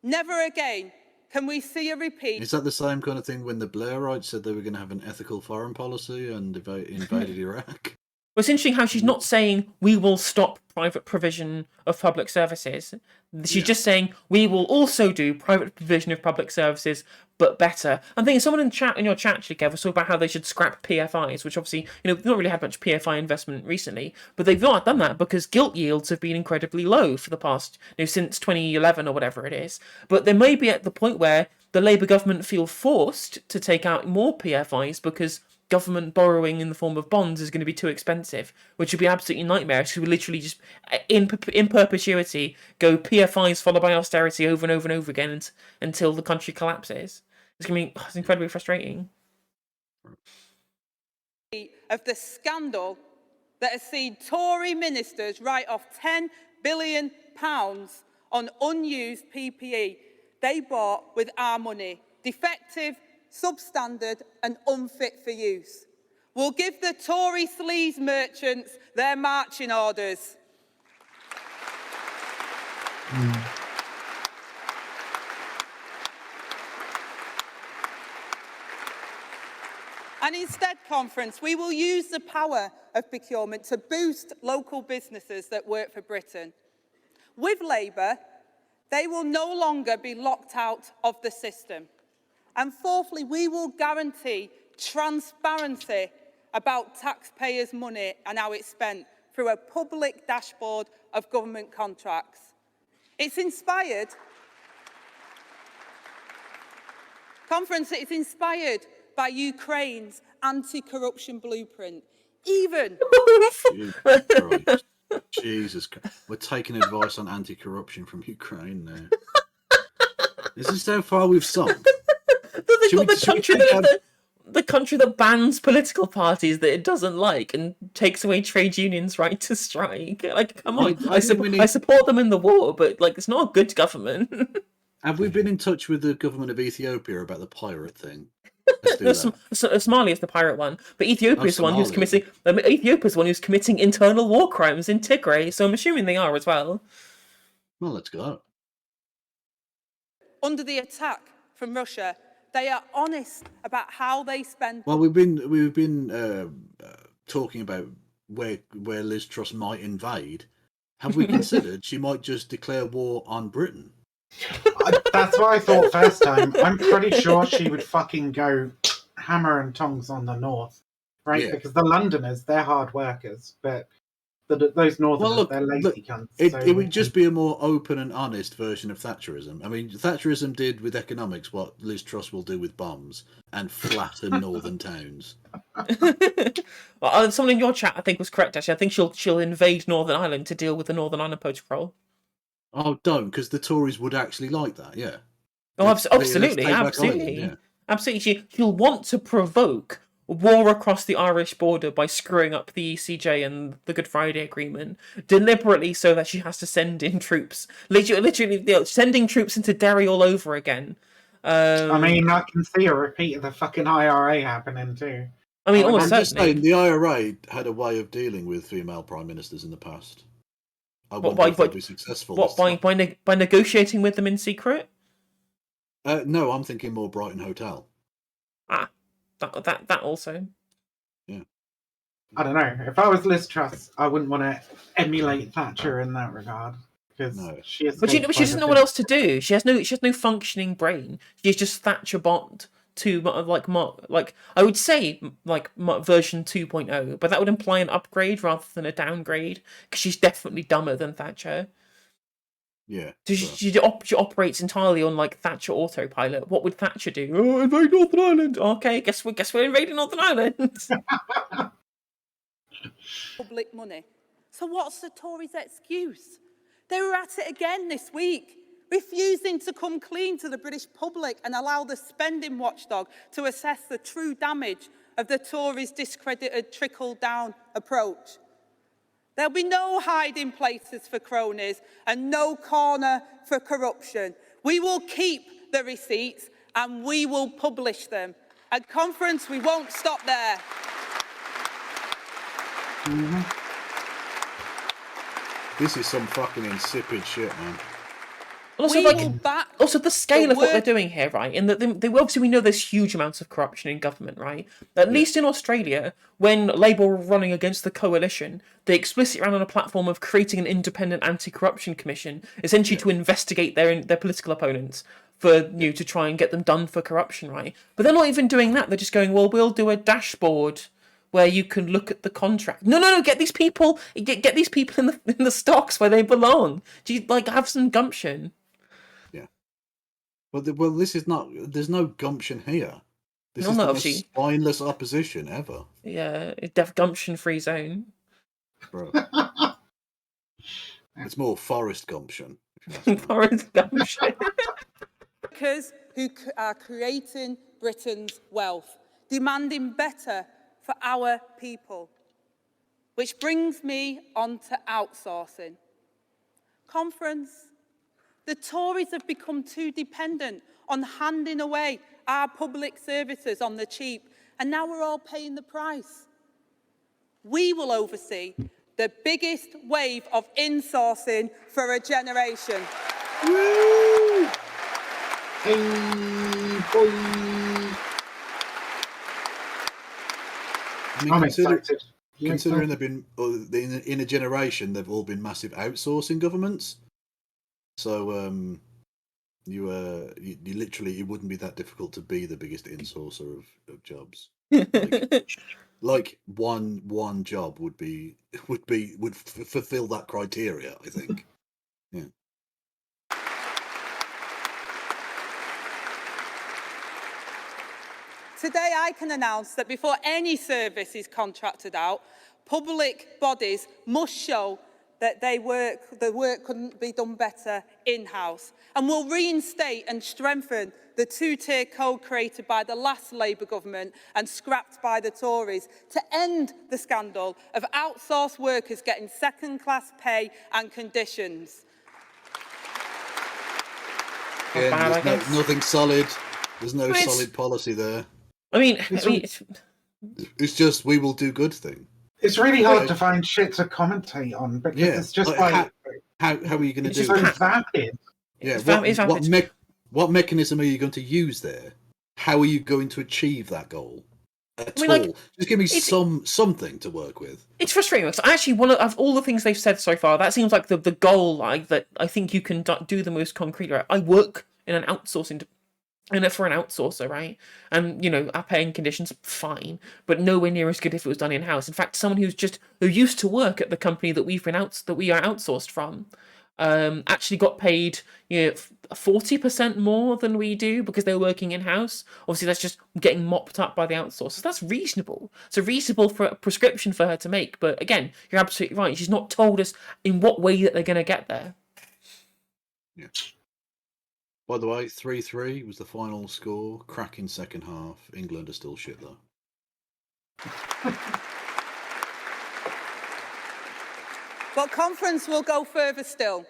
Speaker 6: Never again can we see a repeat.
Speaker 2: Is that the same kind of thing when the Blairites said they were going to have an ethical foreign policy and invaded Iraq?
Speaker 4: Well, it's interesting how she's not saying we will stop private provision of public services. She's just saying we will also do private provision of public services, but better. I'm thinking someone in your chat, actually, Kev, was talking about how they should scrap PFIs, which obviously, we've not really had much PFI investment recently, but they've not done that because gilt yields have been incredibly low for the past, since 2011 or whatever it is. But they may be at the point where the Labour government feel forced to take out more PFIs because government borrowing in the form of bonds is going to be too expensive, which would be absolutely nightmarish because we literally just, in perpetuity, go PFIs followed by austerity over and over and over again until the country collapses. It's going to be it's incredibly frustrating.
Speaker 6: Of the scandal that has seen Tory ministers write off £10 billion on unused PPE they bought with our money, defective, substandard and unfit for use. We'll give the Tory sleaze merchants their marching orders. And instead, Conference, we will use the power of procurement to boost local businesses that work for Britain. With Labour, they will no longer be locked out of the system. And fourthly, we will guarantee transparency about taxpayers' money and how it's spent through a public dashboard of government contracts. It's inspired by Ukraine's anti-corruption blueprint. Even
Speaker 2: Jesus Christ. We're taking advice on anti-corruption from Ukraine now. Is this how far we've sunk?
Speaker 4: They've got the country that bans political parties that it doesn't like and takes away trade unions' right to strike. Like, come on, I support them in the war, but it's not a good government.
Speaker 2: Have we been in touch with the government of Ethiopia about the pirate thing?
Speaker 4: Somalia is the pirate one, but Ethiopia is the one who's committing. Ethiopia is the one who's committing internal war crimes in Tigray, so I'm assuming they are as well.
Speaker 2: Well, let's go.
Speaker 6: Under the attack from Russia, they are honest about how they spend.
Speaker 2: Well, we've been talking about where Liz Truss might invade, have we considered she might just declare war on Britain?
Speaker 1: That's what I thought first time. I'm pretty sure she would fucking go hammer and tongs on the North, right?
Speaker 2: Yeah.
Speaker 1: Because the Londoners, they're hard workers, but those Northerners, they're lazy cunts.
Speaker 2: It would just be a more open and honest version of Thatcherism. I mean, Thatcherism did with economics what Liz Truss will do with bombs and flatten northern towns.
Speaker 4: Well, someone in your chat, I think, was correct. Actually, I think she'll invade Northern Ireland to deal with the Northern Ireland Protocol.
Speaker 2: Oh, don't, because the Tories would actually like that. Yeah.
Speaker 4: Oh, absolutely,
Speaker 2: take back
Speaker 4: absolutely,
Speaker 2: Ireland, yeah.
Speaker 4: absolutely. She'll want to provoke war across the Irish border by screwing up the ECJ and the Good Friday Agreement deliberately, so that she has to send in troops. Literally, sending troops into Derry all over again.
Speaker 1: I mean, I can see a repeat of the fucking IRA happening too.
Speaker 4: I mean,
Speaker 1: I'm
Speaker 4: almost
Speaker 2: I'm just
Speaker 4: certainly.
Speaker 2: saying, the IRA had a way of dealing with female prime ministers in the past. I wonder if they'll be successful.
Speaker 4: What, by negotiating with them in secret?
Speaker 2: No, I'm thinking more Brighton Hotel.
Speaker 4: Ah, that also.
Speaker 2: Yeah.
Speaker 1: I don't know. If I was Liz Truss, I wouldn't want to emulate Thatcher in that regard. Because she
Speaker 4: But she doesn't know what else to do. She has no functioning brain. She's just Thatcher Bond to I would say version 2.0, but that would imply an upgrade rather than a downgrade, because she's definitely dumber than Thatcher.
Speaker 2: Yeah.
Speaker 4: So she operates entirely on Thatcher autopilot. What would Thatcher do? Oh, invade Northern Ireland. Okay, guess we're invading Northern Ireland.
Speaker 6: Public money. So what's the Tories' excuse? They were at it again this week, refusing to come clean to the British public and allow the spending watchdog to assess the true damage of the Tories' discredited trickle-down approach. There'll be no hiding places for cronies and no corner for corruption. We will keep the receipts and we will publish them. At conference, we won't stop there.
Speaker 2: This is some fucking insipid shit, man.
Speaker 4: Also, the scale of what they're doing here, right? In that they obviously, we know there's huge amounts of corruption in government, right? At least in Australia, when Labour were running against the coalition, they explicitly ran on a platform of creating an independent anti-corruption commission, essentially to investigate their political opponents for to try and get them done for corruption, right? But they're not even doing that. They're just going, well, we'll do a dashboard where you can look at the contract. No, get these people, get these people in the stocks where they belong. Do you have some gumption?
Speaker 2: Well, this is not. There's no gumption here. This is the most spineless opposition ever.
Speaker 4: Yeah, def gumption-free zone.
Speaker 2: Bro. It's more forest gumption.
Speaker 4: Forest gumption.
Speaker 6: Workers who are creating Britain's wealth, demanding better for our people. Which brings me on to outsourcing. Conference. The Tories have become too dependent on handing away our public services on the cheap, and now we're all paying the price. We will oversee the biggest wave of insourcing for a generation.
Speaker 1: Woo! Hey, boy. I'm excited.
Speaker 2: Considering they've been in a generation, they've all been massive outsourcing governments. So you literally, it wouldn't be that difficult to be the biggest insourcer of jobs. Like one job would fulfill that criteria, I think. Yeah.
Speaker 6: Today I can announce that before any service is contracted out, public bodies must show that the work couldn't be done better in-house, and will reinstate and strengthen the two-tier code created by the last Labour government and scrapped by the Tories to end the scandal of outsourced workers getting second-class pay and conditions.
Speaker 2: There's nothing solid. There's no solid policy there. It's just we will do good thing.
Speaker 1: It's really hard to find shit to commentate on because it's just
Speaker 2: how are you going to do
Speaker 1: it? It's so vapid.
Speaker 2: Yeah, what mechanism are you going to use there? How are you going to achieve that goal? at
Speaker 4: mean, like,
Speaker 2: all. Just give me something to work with.
Speaker 4: It's frustrating because I actually want to, of all the things they've said so far, that seems like the goal, like that I think you can do the most concrete. Right? I work in an outsourcing for an outsourcer, right? And our paying conditions fine, but nowhere near as good if it was done in house. In fact, someone who used to work at the company that we are outsourced from, actually got paid 40% more than we do because they're working in house. Obviously, that's just getting mopped up by the outsourcers. That's reasonable. It's a reasonable prescription for her to make. But again, you're absolutely right. She's not told us in what way that they're going to get there.
Speaker 2: Yeah. By the way, 3-3 was the final score. Cracking second half. England are still shit though.
Speaker 6: But conference will go further still.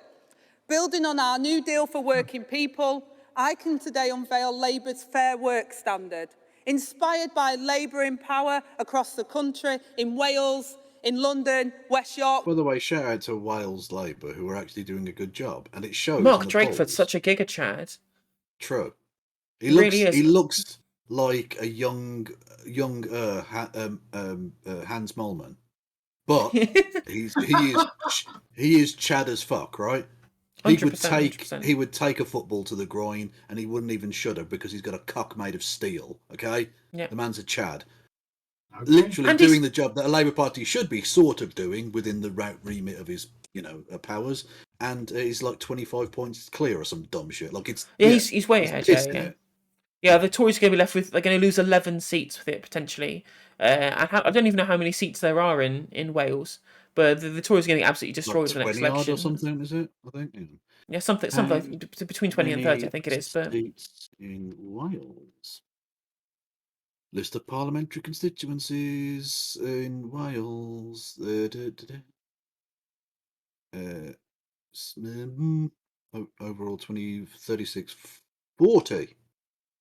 Speaker 6: Building on our new deal for working people, I can today unveil Labour's Fair Work Standard, inspired by Labour in power across the country, in Wales, in London, West York.
Speaker 2: By the way, shout out to Wales Labour, who are actually doing a good job, and it shows.
Speaker 4: Mark Drakeford's such a giga chad.
Speaker 2: True. He looks like a young Hans Moleman, but he is Chad as fuck, right? He would take a football to the groin, and he wouldn't even shudder because he's got a cock made of steel. Okay,
Speaker 4: yeah.
Speaker 2: The man's a Chad, literally and doing the job that a Labour Party should be sort of doing within the remit of his powers, and he's like 25 points clear or some dumb shit. Like
Speaker 4: he's way ahead. Yeah, the Tories are going to be left with, they're going to lose 11 seats with it potentially. I don't even know how many seats there are in Wales, but the Tories are going to get absolutely destroyed in the next election.
Speaker 2: Or something, is it? I think.
Speaker 4: Yeah, something like between 20 and 30, I think it is. But
Speaker 2: seats in Wales. List of parliamentary constituencies in Wales. Overall 36, 40.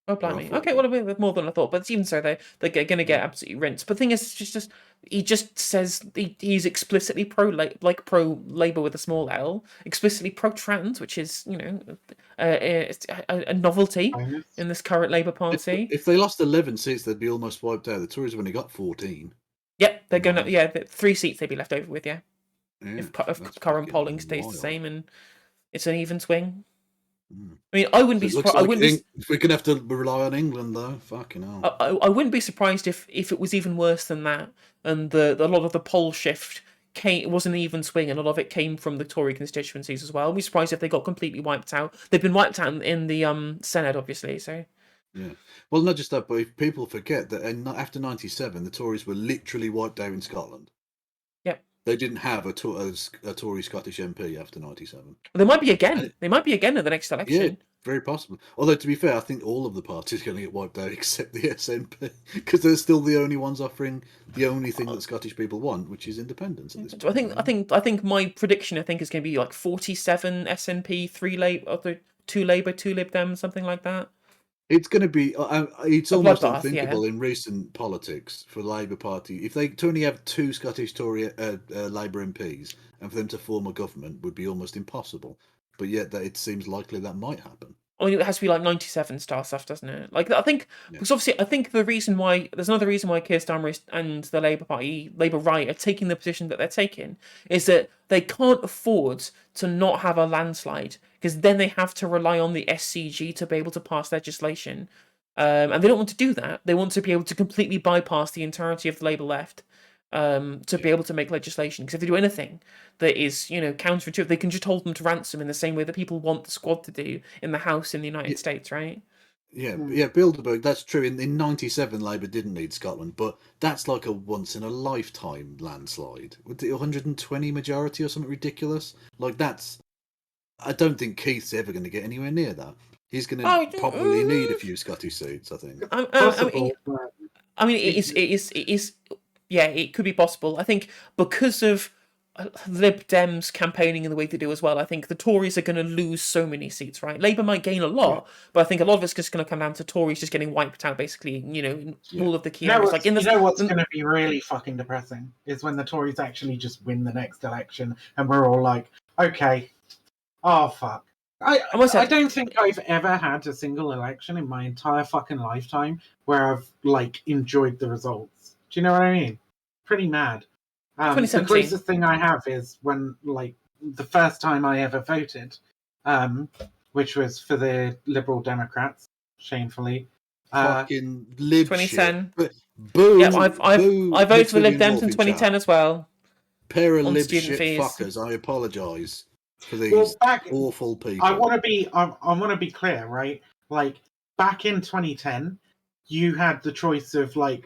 Speaker 4: Oh, blimey. Okay, well, a bit more than I thought, but even so, they're going to get absolutely rinsed. But the thing is, he just says he's explicitly pro Labour with a small L, explicitly pro trans, which is a novelty in this current Labour Party.
Speaker 2: If they lost 11 seats, they'd be almost wiped out. The Tories have only got 14.
Speaker 4: Yep, they're going to 3 seats they'd be left over with. Yeah, if current polling stays the same and it's an even swing. I mean, I wouldn't be surprised.
Speaker 2: We're gonna have to rely on England, though. Fucking hell.
Speaker 4: I wouldn't be surprised if it was even worse than that, and a lot of the poll shift wasn't an even swing, and a lot of it came from the Tory constituencies as well. I'd be surprised if they got completely wiped out. They've been wiped out in the Senate, obviously. So.
Speaker 2: Yeah. Well, not just that, but if people forget that after '97, the Tories were literally wiped out in Scotland.
Speaker 4: Yep.
Speaker 2: They didn't have a Tory Scottish MP after '97.
Speaker 4: They might be again. They might be again at the next election.
Speaker 2: Yeah, very possible. Although, to be fair, I think all of the parties are going to get wiped out except the SNP, because they're still the only ones offering the only thing that Scottish people want, which is independence. At this point.
Speaker 4: I think my prediction is going to be like 47 SNP, 3 Labour, 2 Labour, 2 Lib Dem, something like that.
Speaker 2: It's going to be. It's almost unthinkable in recent politics for the Labour Party. If they only have 2 Scottish Tory Labour MPs, and for them to form a government would be almost impossible. But yet, it seems likely that might happen.
Speaker 4: I mean, it has to be like 97 star stuff, doesn't it? Like, I think because obviously, I think there's another reason why Keir Starmer and the Labour Party, Labour Right, are taking the position that they're taking, is that they can't afford to not have a landslide, because then they have to rely on the SCG to be able to pass legislation, and they don't want to do that. They want to be able to completely bypass the entirety of the Labour left. To be able to make legislation, because if they do anything that is, counterintuitive, they can just hold them to ransom in the same way that people want the Squad to do in the House in the United States, right?
Speaker 2: Yeah, Bilderberg, that's true. In '97, Labour didn't need Scotland, but that's like a once-in-a-lifetime landslide. With the 120 majority or something ridiculous? Like, I don't think Keith's ever going to get anywhere near that. He's going to probably need a few Scottish seats, I think.
Speaker 4: I mean, it is. Yeah, it could be possible. I think because of Lib Dems campaigning in the way they do as well, I think the Tories are going to lose so many seats, right? Labour might gain a lot, but I think a lot of it's just going to come down to Tories just getting wiped out, basically, in all of the key areas.
Speaker 1: What's going to be really fucking depressing is when the Tories actually just win the next election and we're all like, okay, oh fuck, I don't think I've ever had a single election in my entire fucking lifetime where I've like enjoyed the results. Do you know what I mean? Pretty mad. The
Speaker 4: 2017.
Speaker 1: closest thing I have is when like the first time I ever voted, which was for the Liberal Democrats, shamefully.
Speaker 2: Fucking lib
Speaker 4: 2010.
Speaker 2: shit. Boo.
Speaker 4: Yeah,
Speaker 2: boo
Speaker 4: I voted for the Lib
Speaker 2: Hickman
Speaker 4: Dems
Speaker 2: Wolf
Speaker 4: in 2010
Speaker 2: chat.
Speaker 4: as well.
Speaker 2: Pair of
Speaker 4: on
Speaker 2: lib
Speaker 4: student
Speaker 2: shit
Speaker 4: fees.
Speaker 2: fuckers. I apologise for these awful people.
Speaker 1: I want to be clear, right? Like back in 2010, you had the choice of like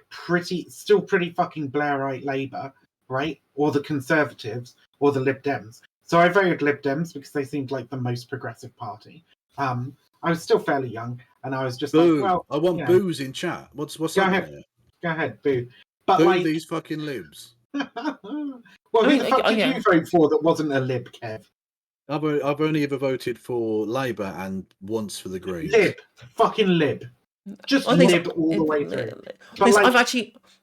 Speaker 1: still pretty fucking Blairite Labour, right, or the Conservatives, or the Lib Dems. So I voted Lib Dems because they seemed like the most progressive party. I was still fairly young, and I was just
Speaker 2: boo.
Speaker 1: like, well,
Speaker 2: I want boos in chat. What's
Speaker 1: go
Speaker 2: happening
Speaker 1: ahead,
Speaker 2: here?
Speaker 1: go ahead, boo. But
Speaker 2: Boo
Speaker 1: like
Speaker 2: these fucking libs.
Speaker 1: well, who
Speaker 4: mean,
Speaker 1: the fuck did
Speaker 4: yeah.
Speaker 1: you vote for that wasn't a Lib, Kev?
Speaker 2: I've only ever voted for Labour and once for the Greens.
Speaker 1: Lib, fucking Lib, just
Speaker 4: I think
Speaker 1: Lib all the way through. But
Speaker 4: Listen,
Speaker 1: like,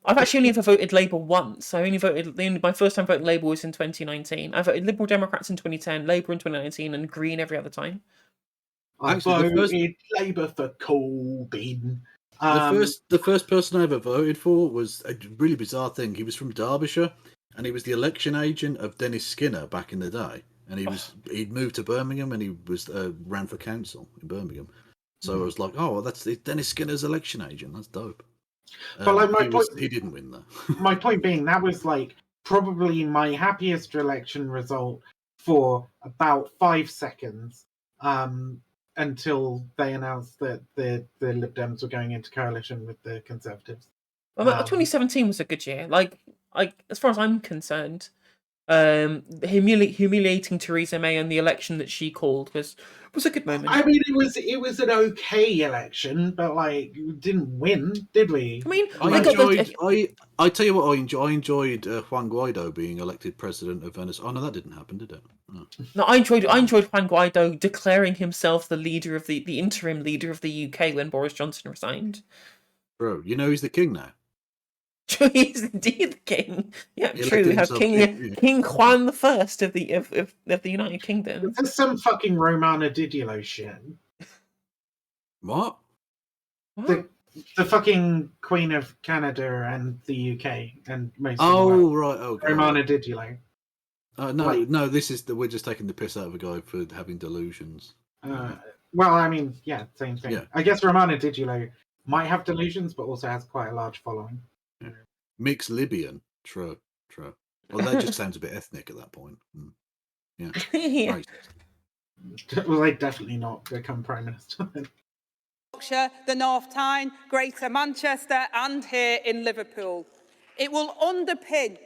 Speaker 4: I've actually only ever voted Labour once. I only voted. My first time voting Labour was in 2019. I voted Liberal Democrats in 2010, Labour in 2019, and Green every other time.
Speaker 1: I
Speaker 2: Actually,
Speaker 1: voted Labour for Corbyn.
Speaker 2: The first person I ever voted for was a really bizarre thing. He was from Derbyshire, and he was the election agent of Dennis Skinner back in the day. And he'd moved to Birmingham, and he was ran for council in Birmingham. So I was like, oh, well, that's Dennis Skinner's election agent. That's dope.
Speaker 1: But like
Speaker 2: he didn't win though.
Speaker 1: My point being, that was like probably my happiest election result for about 5 seconds, until they announced that the Lib Dems were going into coalition with the Conservatives.
Speaker 4: Well, 2017 was a good year. Like, as far as I'm concerned, humiliating Theresa May and the election that she called was a good moment.
Speaker 1: I mean, it was an okay election, but like, we didn't win, did we?
Speaker 4: I mean,
Speaker 2: I tell you what, I enjoyed Juan Guaido being elected president of Venezuela. Oh no, that didn't happen, did it?
Speaker 4: No, I enjoyed Juan Guaido declaring himself the leader of the interim leader of the UK when Boris Johnson resigned.
Speaker 2: Bro, you know he's the king now.
Speaker 4: True, he's indeed the king. Yeah,
Speaker 2: He
Speaker 4: true. We have
Speaker 2: elected
Speaker 4: King Juan the First of the United Kingdom.
Speaker 1: There's some fucking Romana Didiolo shit.
Speaker 2: What?
Speaker 1: The fucking Queen of Canada and the UK and most of the
Speaker 2: Oh
Speaker 1: world.
Speaker 2: right, okay.
Speaker 1: Romana Didiolo.
Speaker 2: No, this is we're just taking the piss out of a guy for having delusions.
Speaker 1: Well, I mean, yeah, same thing.
Speaker 2: Yeah.
Speaker 1: I guess Romana Didiolo might have delusions, but also has quite a large following.
Speaker 2: Yeah. Mixed Libyan. True. Well, that just sounds a bit ethnic at that point. Yeah.
Speaker 4: Yeah.
Speaker 2: Right.
Speaker 1: Well, they definitely not become Prime Minister.
Speaker 6: Yorkshire, the North Tyne, Greater Manchester and here in Liverpool. It will underpin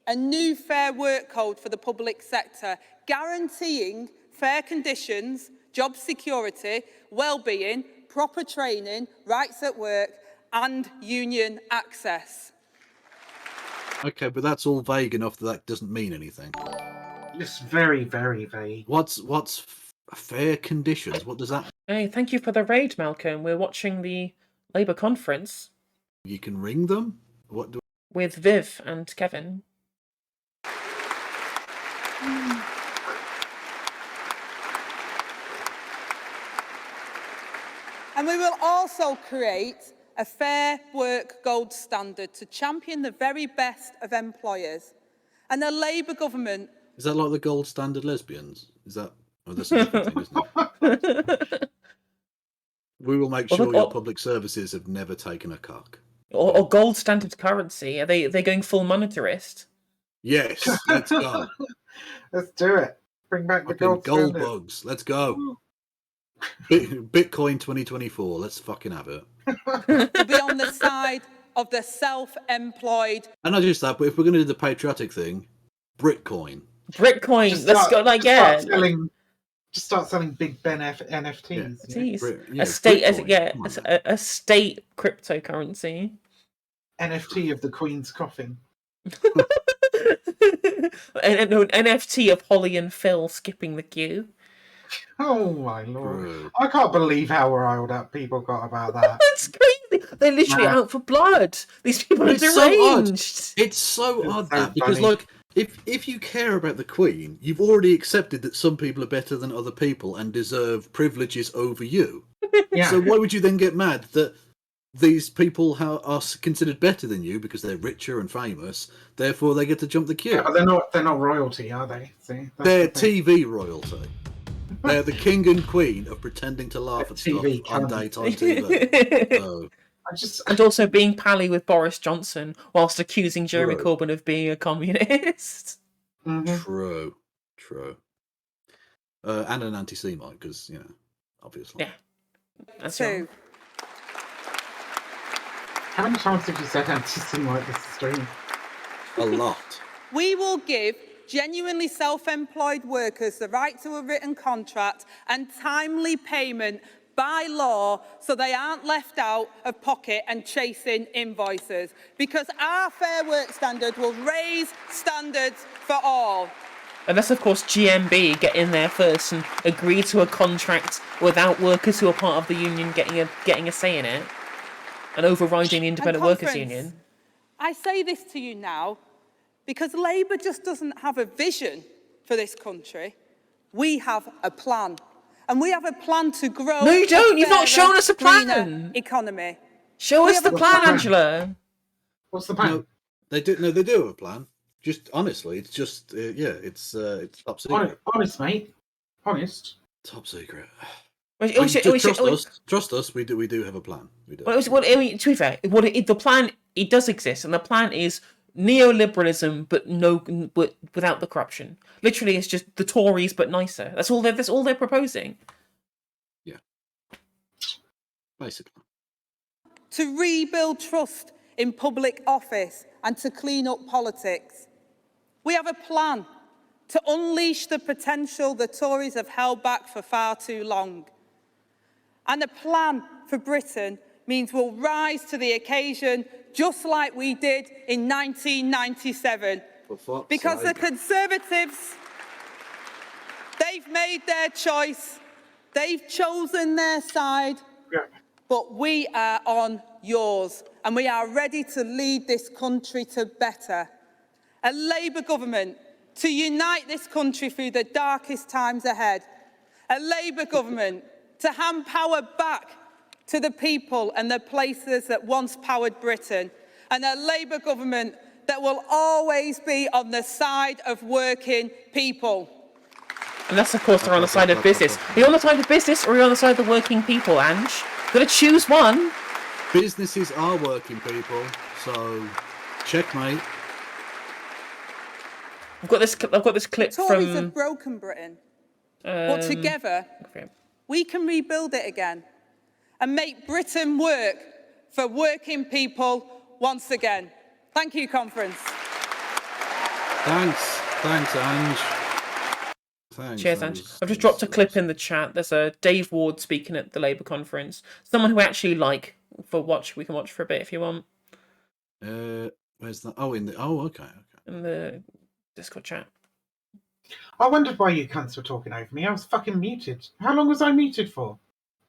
Speaker 6: a new fair work code for the public sector, guaranteeing fair conditions, job security, well-being, proper training, rights at work and union access.
Speaker 2: Okay, but that's all vague enough that doesn't mean anything.
Speaker 1: It's very, very vague.
Speaker 2: What's fair conditions? What does that mean?
Speaker 4: Hey, thank you for the raid, Malcolm. We're watching the Labour conference.
Speaker 2: You can ring them?
Speaker 4: With Viv and Kevin.
Speaker 6: And we will also create a fair work gold standard to champion the very best of employers. And the Labour government...
Speaker 2: Is that like the gold standard lesbians? Is that... Oh, that's a different thing, isn't it? We will make sure your public services have never taken a cock.
Speaker 4: Or gold standard currency. Are they going full monetarist?
Speaker 2: Yes, let's go.
Speaker 1: Let's do it. Bring back the gold standard.
Speaker 2: Bugs. Let's go. Bitcoin 2024. Let's fucking have it.
Speaker 6: to be on the side of the self-employed.
Speaker 2: And not just that, but if we're going to do the patriotic thing, Britcoin.
Speaker 4: Britcoin. Let's go. Like, yeah.
Speaker 1: Just start selling Big Ben NFTs.
Speaker 4: Yeah. A state cryptocurrency.
Speaker 1: NFT of the Queen's coffin.
Speaker 4: An NFT of Holly and Phil skipping the queue.
Speaker 1: Oh my lord! I can't believe how riled up people got about that.
Speaker 4: It's crazy. They're literally out for blood. These people are deranged.
Speaker 2: It's so odd that
Speaker 1: funny.
Speaker 2: because like If you care about the Queen, you've already accepted that some people are better than other people and deserve privileges over you.
Speaker 1: Yeah.
Speaker 2: So why would you then get mad that these people are considered better than you because they're richer and famous? Therefore, they get to jump the queue.
Speaker 1: Yeah, but they're not royalty, are they? See, that's
Speaker 2: They're
Speaker 1: the thing.
Speaker 2: TV royalty. They're the king and queen of pretending to laugh at stuff
Speaker 1: TV
Speaker 2: on
Speaker 1: channel.
Speaker 2: daytime TV. So,
Speaker 4: And also being pally with Boris Johnson whilst accusing Jeremy
Speaker 2: True.
Speaker 4: Corbyn of being a communist.
Speaker 1: Mhm.
Speaker 2: true. And an anti-Semite, because, obviously.
Speaker 4: Yeah. That's
Speaker 6: So,
Speaker 4: right.
Speaker 1: How many times did you say anti-Semite this stream?
Speaker 2: A lot.
Speaker 6: we will give genuinely self-employed workers the right to a written contract and timely payment by law so they aren't left out of pocket and chasing invoices. Because our Fair Work standard will raise standards for all.
Speaker 4: Unless, of course, GMB get in there first and agree to a contract without workers who are part of the union getting a say in it and overriding the Independent Workers
Speaker 6: Conference,
Speaker 4: Union.
Speaker 6: I say this to you now because Labour just doesn't have a vision for this country. We have a plan. And we have a plan to grow.
Speaker 4: No, you don't. You've not shown us a
Speaker 6: greener
Speaker 4: plan.
Speaker 6: Economy.
Speaker 4: Show us
Speaker 6: have
Speaker 4: the
Speaker 6: a
Speaker 4: plan,
Speaker 1: plan.
Speaker 4: Angela.
Speaker 1: What's the plan?
Speaker 2: No, they do have a plan. Just honestly, it's just it's top secret.
Speaker 1: Honest, mate. Honest.
Speaker 2: Top secret. Trust us. We do have a plan. We do.
Speaker 4: To be fair, the plan, it does exist, and the plan is neoliberalism, but without the corruption. Literally, it's just the Tories but nicer. That's all they're proposing.
Speaker 2: Yeah. Basically.
Speaker 6: To rebuild trust in public office and to clean up politics. We have a plan to unleash the potential the Tories have held back for far too long. And a plan for Britain means we'll rise to the occasion just like we did in 1997. Because the Conservatives, they've made their choice, they've chosen their side, but we are on yours, and we are ready to lead this country to better. A Labour government to unite this country through the darkest times ahead. A Labour government to hand power back to the people and the places that once powered Britain. And a Labour government that will always be on the side of working people.
Speaker 4: Unless, of course, they're on the side of business. Are you on the side of business or are you on the side of the working people, Ange? Gotta choose one.
Speaker 2: Businesses are working people, so checkmate.
Speaker 4: I've got this clip
Speaker 6: Tories
Speaker 4: from.
Speaker 6: have broken Britain, but together we can rebuild it again and make Britain work for working people once again. Thank you, conference.
Speaker 2: Thanks, Ange. Thanks.
Speaker 4: Cheers, Ange. I've just dropped a clip in the chat. There's a Dave Ward speaking at the Labour conference. Someone who I actually like we can watch for a bit if you want.
Speaker 2: Where's that? Okay.
Speaker 4: In the Discord chat.
Speaker 1: I wondered why you cunts were talking over me. I was fucking muted. How long was I muted for?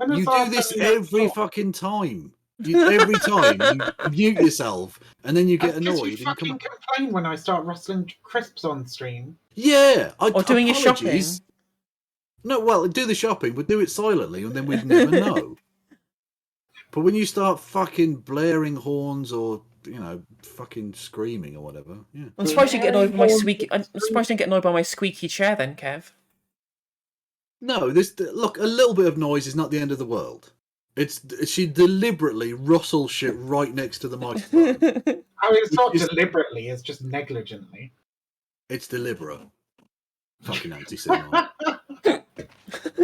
Speaker 2: You do this every fucking time. Every time you mute yourself and then you get annoyed.
Speaker 1: You fucking complain when I start rustling crisps on stream.
Speaker 2: Yeah,
Speaker 4: or doing your shopping.
Speaker 2: No, well, do the shopping, but do it silently, and then we'd never know. But when you start fucking blaring horns or fucking screaming or whatever, yeah.
Speaker 4: I'm surprised you get annoyed by my squeaky. I'm surprised you get annoyed by my squeaky chair, then, Kev.
Speaker 2: No, look. A little bit of noise is not the end of the world. She deliberately rustles shit right next to the microphone.
Speaker 1: I mean, it's not deliberately; it's just negligently.
Speaker 2: It's deliberate. Fucking anti-Semite.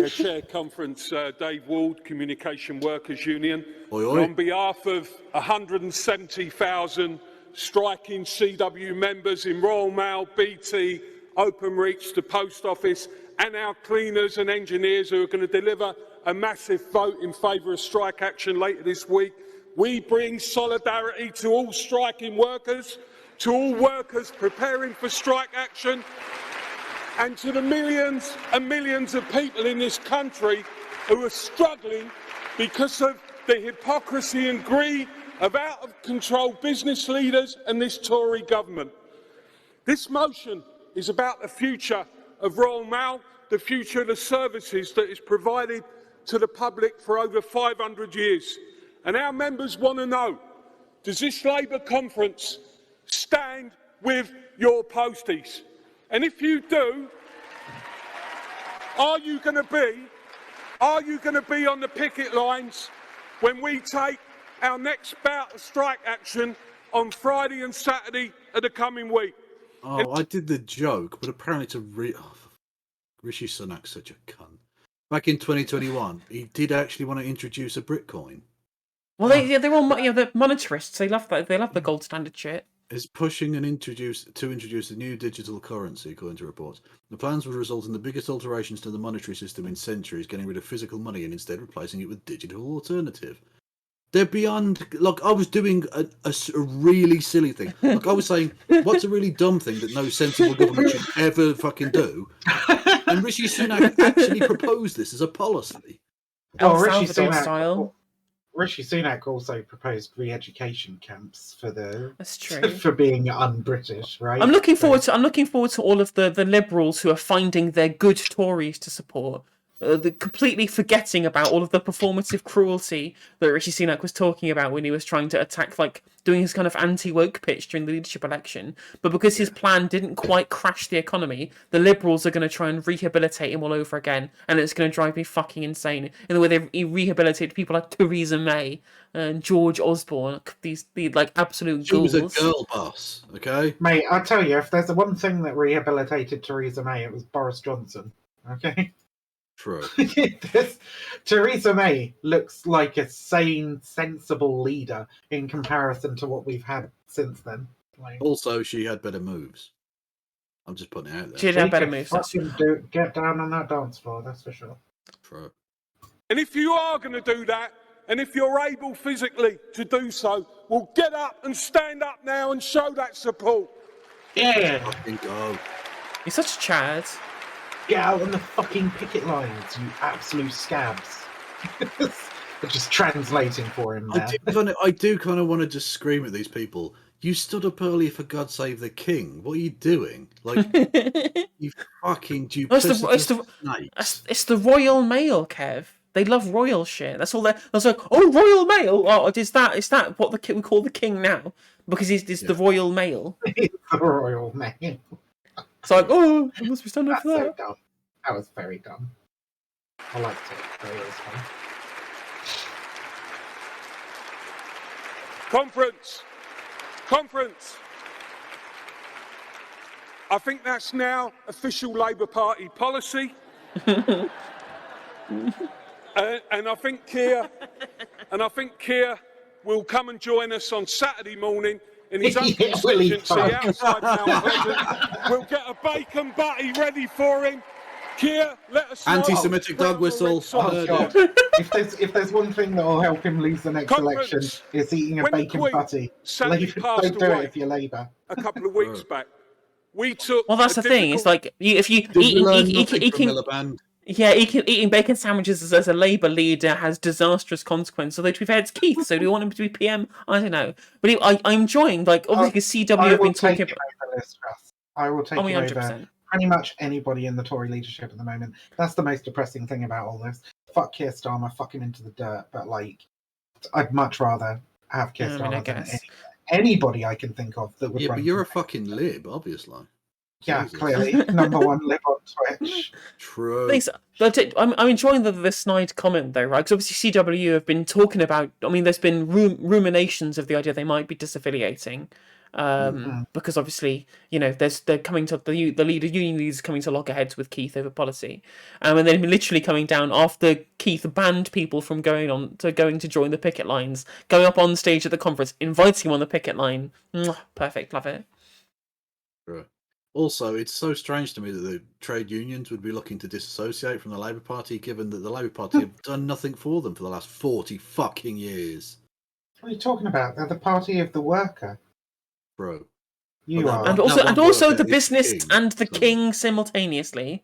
Speaker 7: Chair Conference, Dave Ward, Communication Workers Union.
Speaker 2: Oi, oi.
Speaker 7: On behalf of 170,000 striking CW members in Royal Mail, BT, Openreach, the Post Office, and our cleaners and engineers who are going to deliver a massive vote in favour of strike action later this week, we bring solidarity to all striking workers, to all workers preparing for strike action, and to the millions and millions of people in this country who are struggling because of the hypocrisy and greed of out-of-control business leaders and this Tory government. This motion is about the future of Royal Mail, the future of the services that is provided to the public for over 500 years. And our members want to know, does this Labour conference stand with your posties? And if you do, are you going to be on the picket lines when we take our next bout of strike action on Friday and Saturday of the coming week?
Speaker 2: Oh, I did the joke, but apparently it's Rishi Sunak's such a cunt. Back in 2021, he did actually want to introduce a Bitcoin.
Speaker 4: Well, they're all they're monetarists. They love that. They love the gold standard shit.
Speaker 2: Is pushing and introduce a new digital currency, according to reports. The plans would result in the biggest alterations to the monetary system in centuries, getting rid of physical money and instead replacing it with digital alternative. They're beyond. Like, I was doing a really silly thing. Like, I was saying, what's a really dumb thing that no sensible government should ever fucking do? And Rishi Sunak actually proposed this as a policy.
Speaker 1: Well,
Speaker 4: El Salvador style.
Speaker 1: Rishi Sunak also proposed re-education camps for
Speaker 4: That's true.
Speaker 1: for being un-British, right?
Speaker 4: I'm looking forward to all of the liberals who are finding their good Tories to support. Completely forgetting about all of the performative cruelty that Rishi Sunak was talking about when he was trying to attack, like, doing his kind of anti-woke pitch during the leadership election. But because his plan didn't quite crash the economy, the Liberals are going to try and rehabilitate him all over again, and it's going to drive me fucking insane. In the way they rehabilitated people like Theresa May and George Osborne, these like absolute ghouls.
Speaker 2: She was a girl boss, okay?
Speaker 1: Mate, I'll tell you, if there's the one thing that rehabilitated Theresa May, it was Boris Johnson, okay?
Speaker 2: True.
Speaker 1: Theresa May looks like a sane, sensible leader in comparison to what we've had since then. Like,
Speaker 2: Also, she had better moves. I'm just putting it out there.
Speaker 4: She did have better moves.
Speaker 1: Get down on that dance floor, that's for sure.
Speaker 2: True.
Speaker 7: And if you are going to do that, and if you're able physically to do so, well, get up and stand up now and show that support.
Speaker 1: Yeah.
Speaker 2: Fucking go.
Speaker 4: You're such a Chad.
Speaker 1: Get out on the fucking picket lines, you absolute scabs. Just translating for him there.
Speaker 2: I do kind of want to just scream at these people. You stood up earlier for God Save the King. What are you doing? Like, you fucking duplicitous snakes.
Speaker 4: It's the Royal Mail, Kev. They love royal shit. That's all. That's like, oh, Royal Mail. Oh, is that what we call the king now? Because it's the Royal Mail.
Speaker 1: It's the Royal Mail.
Speaker 4: It's like, oh, I must be standing up for that.
Speaker 1: So dumb. That was very dumb. I liked it. But it was fun.
Speaker 7: Conference. I think that's now official Labour Party policy. and I think Keir will come and join us on Saturday morning in his own constituency outside Mount Pleasant. We'll get a bacon butty ready for him. Keir, let us know.
Speaker 2: Anti-Semitic dog whistle.
Speaker 1: Oh, God. If there's one thing that will help him lose the next election, it's eating a bacon butty. Don't do it if you're Labour.
Speaker 7: A couple of weeks back, we took.
Speaker 4: Well, that's the thing. It's like if you eating bacon sandwiches as a Labour leader has disastrous consequences. Although to be fair, it's Keith, so do you want him to be PM? I don't know. But I'm enjoying, like, obviously CW have been talking about.
Speaker 1: I will take you
Speaker 4: 100%.
Speaker 1: over pretty much anybody in the Tory leadership at the moment. That's the most depressing thing about all this. Fuck Keir Starmer, fuck him into the dirt. But, like, I'd much rather have Keir Starmer than anybody I can think of that would.
Speaker 2: Yeah, but you're a fucking lib, obviously.
Speaker 1: Yeah, clearly. Number one lib on Twitch.
Speaker 2: True.
Speaker 4: Thanks. I'm enjoying the snide comment, though, right? Because obviously CW have been talking about. I mean, there's been ruminations of the idea they might be disaffiliating, because obviously, you know, they're coming to the union leaders coming to loggerheads with Keith over policy, and then literally coming down after Keith banned people from going to join the picket lines, going up on stage at the conference, inviting him on the picket line. Perfect, love it.
Speaker 2: True. Also, it's so strange to me that the trade unions would be looking to disassociate from the Labour Party, given that the Labour Party have done nothing for them for the last 40 fucking years.
Speaker 1: What are you talking about? They're the party of the worker.
Speaker 2: Bro.
Speaker 1: You are.
Speaker 4: And also the business and the king simultaneously.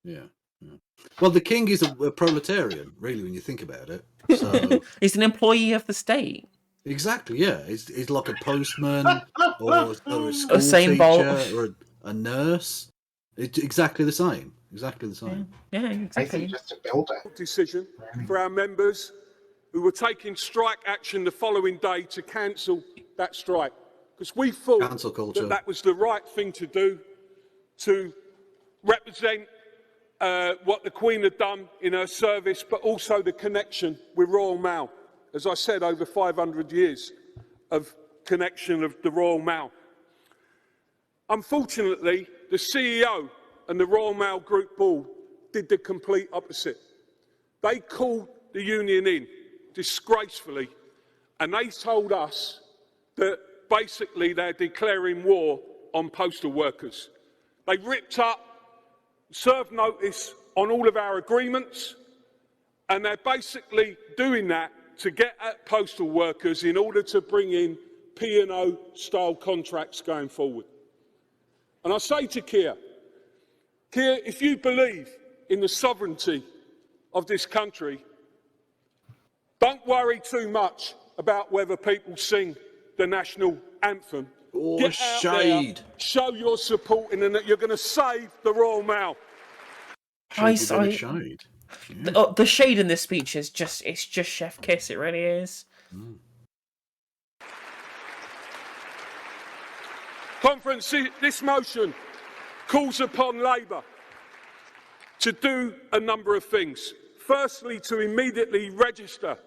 Speaker 2: Yeah. Well, the king is a proletarian, really, when you think about it. So
Speaker 4: he's an employee of the state.
Speaker 2: Exactly, yeah. He's like a postman or a school
Speaker 4: Usain
Speaker 2: teacher
Speaker 4: Bolt.
Speaker 2: or a nurse. It's exactly the same. Exactly the same.
Speaker 4: Yeah,
Speaker 1: Basically,
Speaker 4: exactly.
Speaker 1: just to build it.
Speaker 7: Decision for our members who were taking strike action the following day to cancel that strike, because we thought
Speaker 2: Cancel culture.
Speaker 7: that was the right thing to do to represent what the Queen had done in her service, but also the connection with Royal Mail. As I said, over 500 years of connection of the Royal Mail. Unfortunately, the CEO and the Royal Mail Group Board did the complete opposite. They called the union in disgracefully, and they told us that basically they're declaring war on postal workers. They ripped up, served notice on all of our agreements, and they're basically doing that to get at postal workers in order to bring in P&O style contracts going forward. And I say to Keir, if you believe in the sovereignty of this country, don't worry too much about whether people sing the national anthem.
Speaker 2: Oh,
Speaker 7: Get out
Speaker 2: shade.
Speaker 7: there, show your support, and that you're going to save the Royal Mail.
Speaker 2: Shade.
Speaker 4: The shade in this speech is just chef kiss. It really is.
Speaker 7: Conference, this motion calls upon Labour to do a number of things. Firstly, to immediately register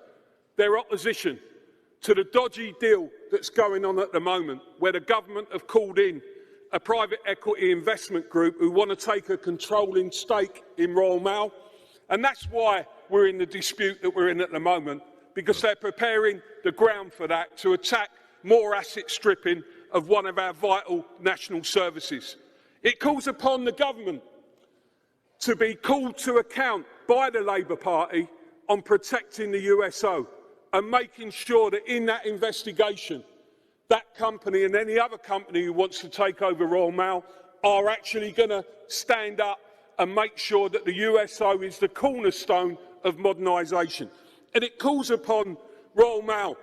Speaker 7: their opposition to the dodgy deal that's going on at the moment, where the government have called in a private equity investment group who want to take a controlling stake in Royal Mail. And that's why we're in the dispute that we're in at the moment, because they're preparing the ground for that, to attack more asset stripping of one of our vital national services. It calls upon the government to be called to account by the Labour Party on protecting the USO and making sure that in that investigation, that company and any other company who wants to take over Royal Mail are actually going to stand up and make sure that the USO is the cornerstone of modernisation. And it calls upon Royal Mail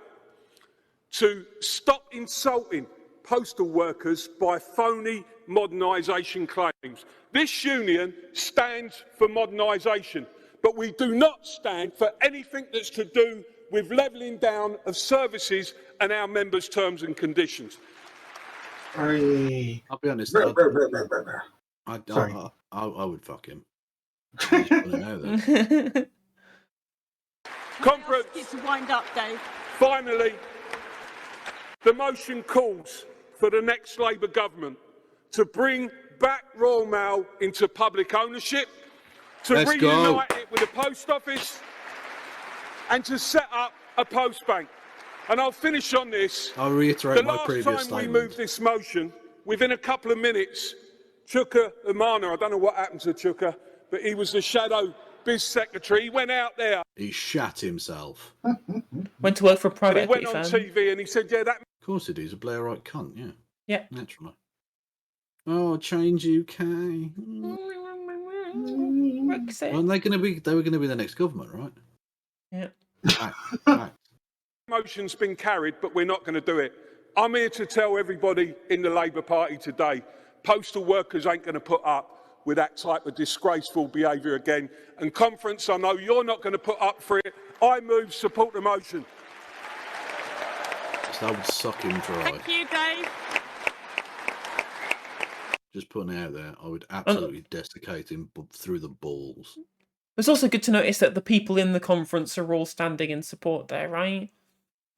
Speaker 7: to stop insulting postal workers by phony modernisation claims. This union stands for modernisation, but we do not stand for anything that's to do with levelling down of services and our members' terms and conditions.
Speaker 2: I'll be honest. I would fuck him. I just want to know that.
Speaker 7: Conference.
Speaker 8: To wind up, Dave.
Speaker 7: Finally, the motion calls for the next Labour government to bring back Royal Mail into public ownership, to reunite it with the post office, and to set up a post bank. And I'll finish on this.
Speaker 2: I'll reiterate my previous statement.
Speaker 7: The last time we moved this motion, within a couple of minutes, Chuka Umana, I don't know what happened to Chuka, but he was the shadow biz secretary. He went out there.
Speaker 2: He shat himself.
Speaker 4: Went to work for a private
Speaker 7: equity
Speaker 4: firm.
Speaker 7: He went on TV and he said, yeah, that...
Speaker 2: Of course it is. A Blairite cunt, yeah.
Speaker 4: Yeah.
Speaker 2: Naturally. Oh, change UK.
Speaker 4: Brexit.
Speaker 2: Well, they were going to be the next government, right?
Speaker 4: Yeah.
Speaker 2: Right.
Speaker 7: Motion's been carried, but we're not going to do it. I'm here to tell everybody in the Labour Party today, postal workers ain't going to put up with that type of disgraceful behaviour again. And Conference, I know you're not going to put up for it. I move support the motion.
Speaker 2: I would suck him dry.
Speaker 8: Thank you, Dave.
Speaker 2: Just putting it out there, I would absolutely desiccate him through the balls.
Speaker 4: It's also good to notice that the people in the conference are all standing in support there, right?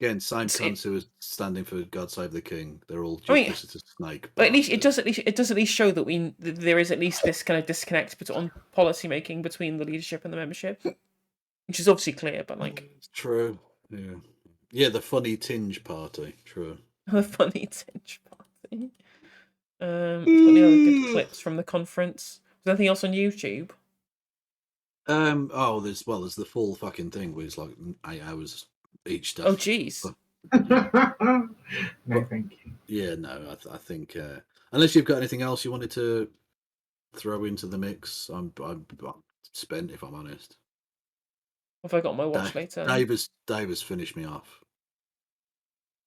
Speaker 2: Again, same cunts who are standing for God Save the King. They're all just a snake.
Speaker 4: But at least it does at least show that there is at least this kind of disconnect on policy making between the leadership and the membership, which is obviously clear. But
Speaker 2: it's true. Yeah, the funny tinge party. True.
Speaker 4: The funny tinge party. Got any other good clips from the conference? Was there anything else on YouTube?
Speaker 2: There's the full fucking thing where it's like 8 hours each day.
Speaker 4: Oh, jeez.
Speaker 1: No, thank you.
Speaker 2: Yeah, no, I think unless you've got anything else you wanted to throw into the mix, I'm spent, if I'm honest.
Speaker 4: Have I got my watch later?
Speaker 2: Dave has finished me off.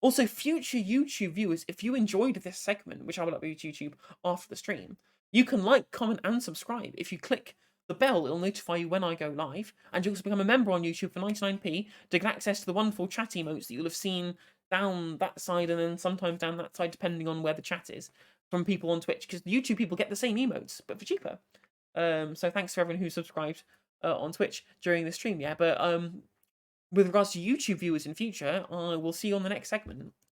Speaker 4: Also, future YouTube viewers, if you enjoyed this segment, which I will upload to YouTube after the stream, you can like, comment, and subscribe. If you click the bell, it'll notify you when I go live, and you'll also become a member on YouTube for 99p to get access to the wonderful chat emotes that you'll have seen down that side and then sometimes down that side, depending on where the chat is, from people on Twitch, because YouTube people get the same emotes, but for cheaper. So thanks to everyone who subscribed on Twitch during the stream, yeah, but with regards to YouTube viewers in future, I will see you on the next segment.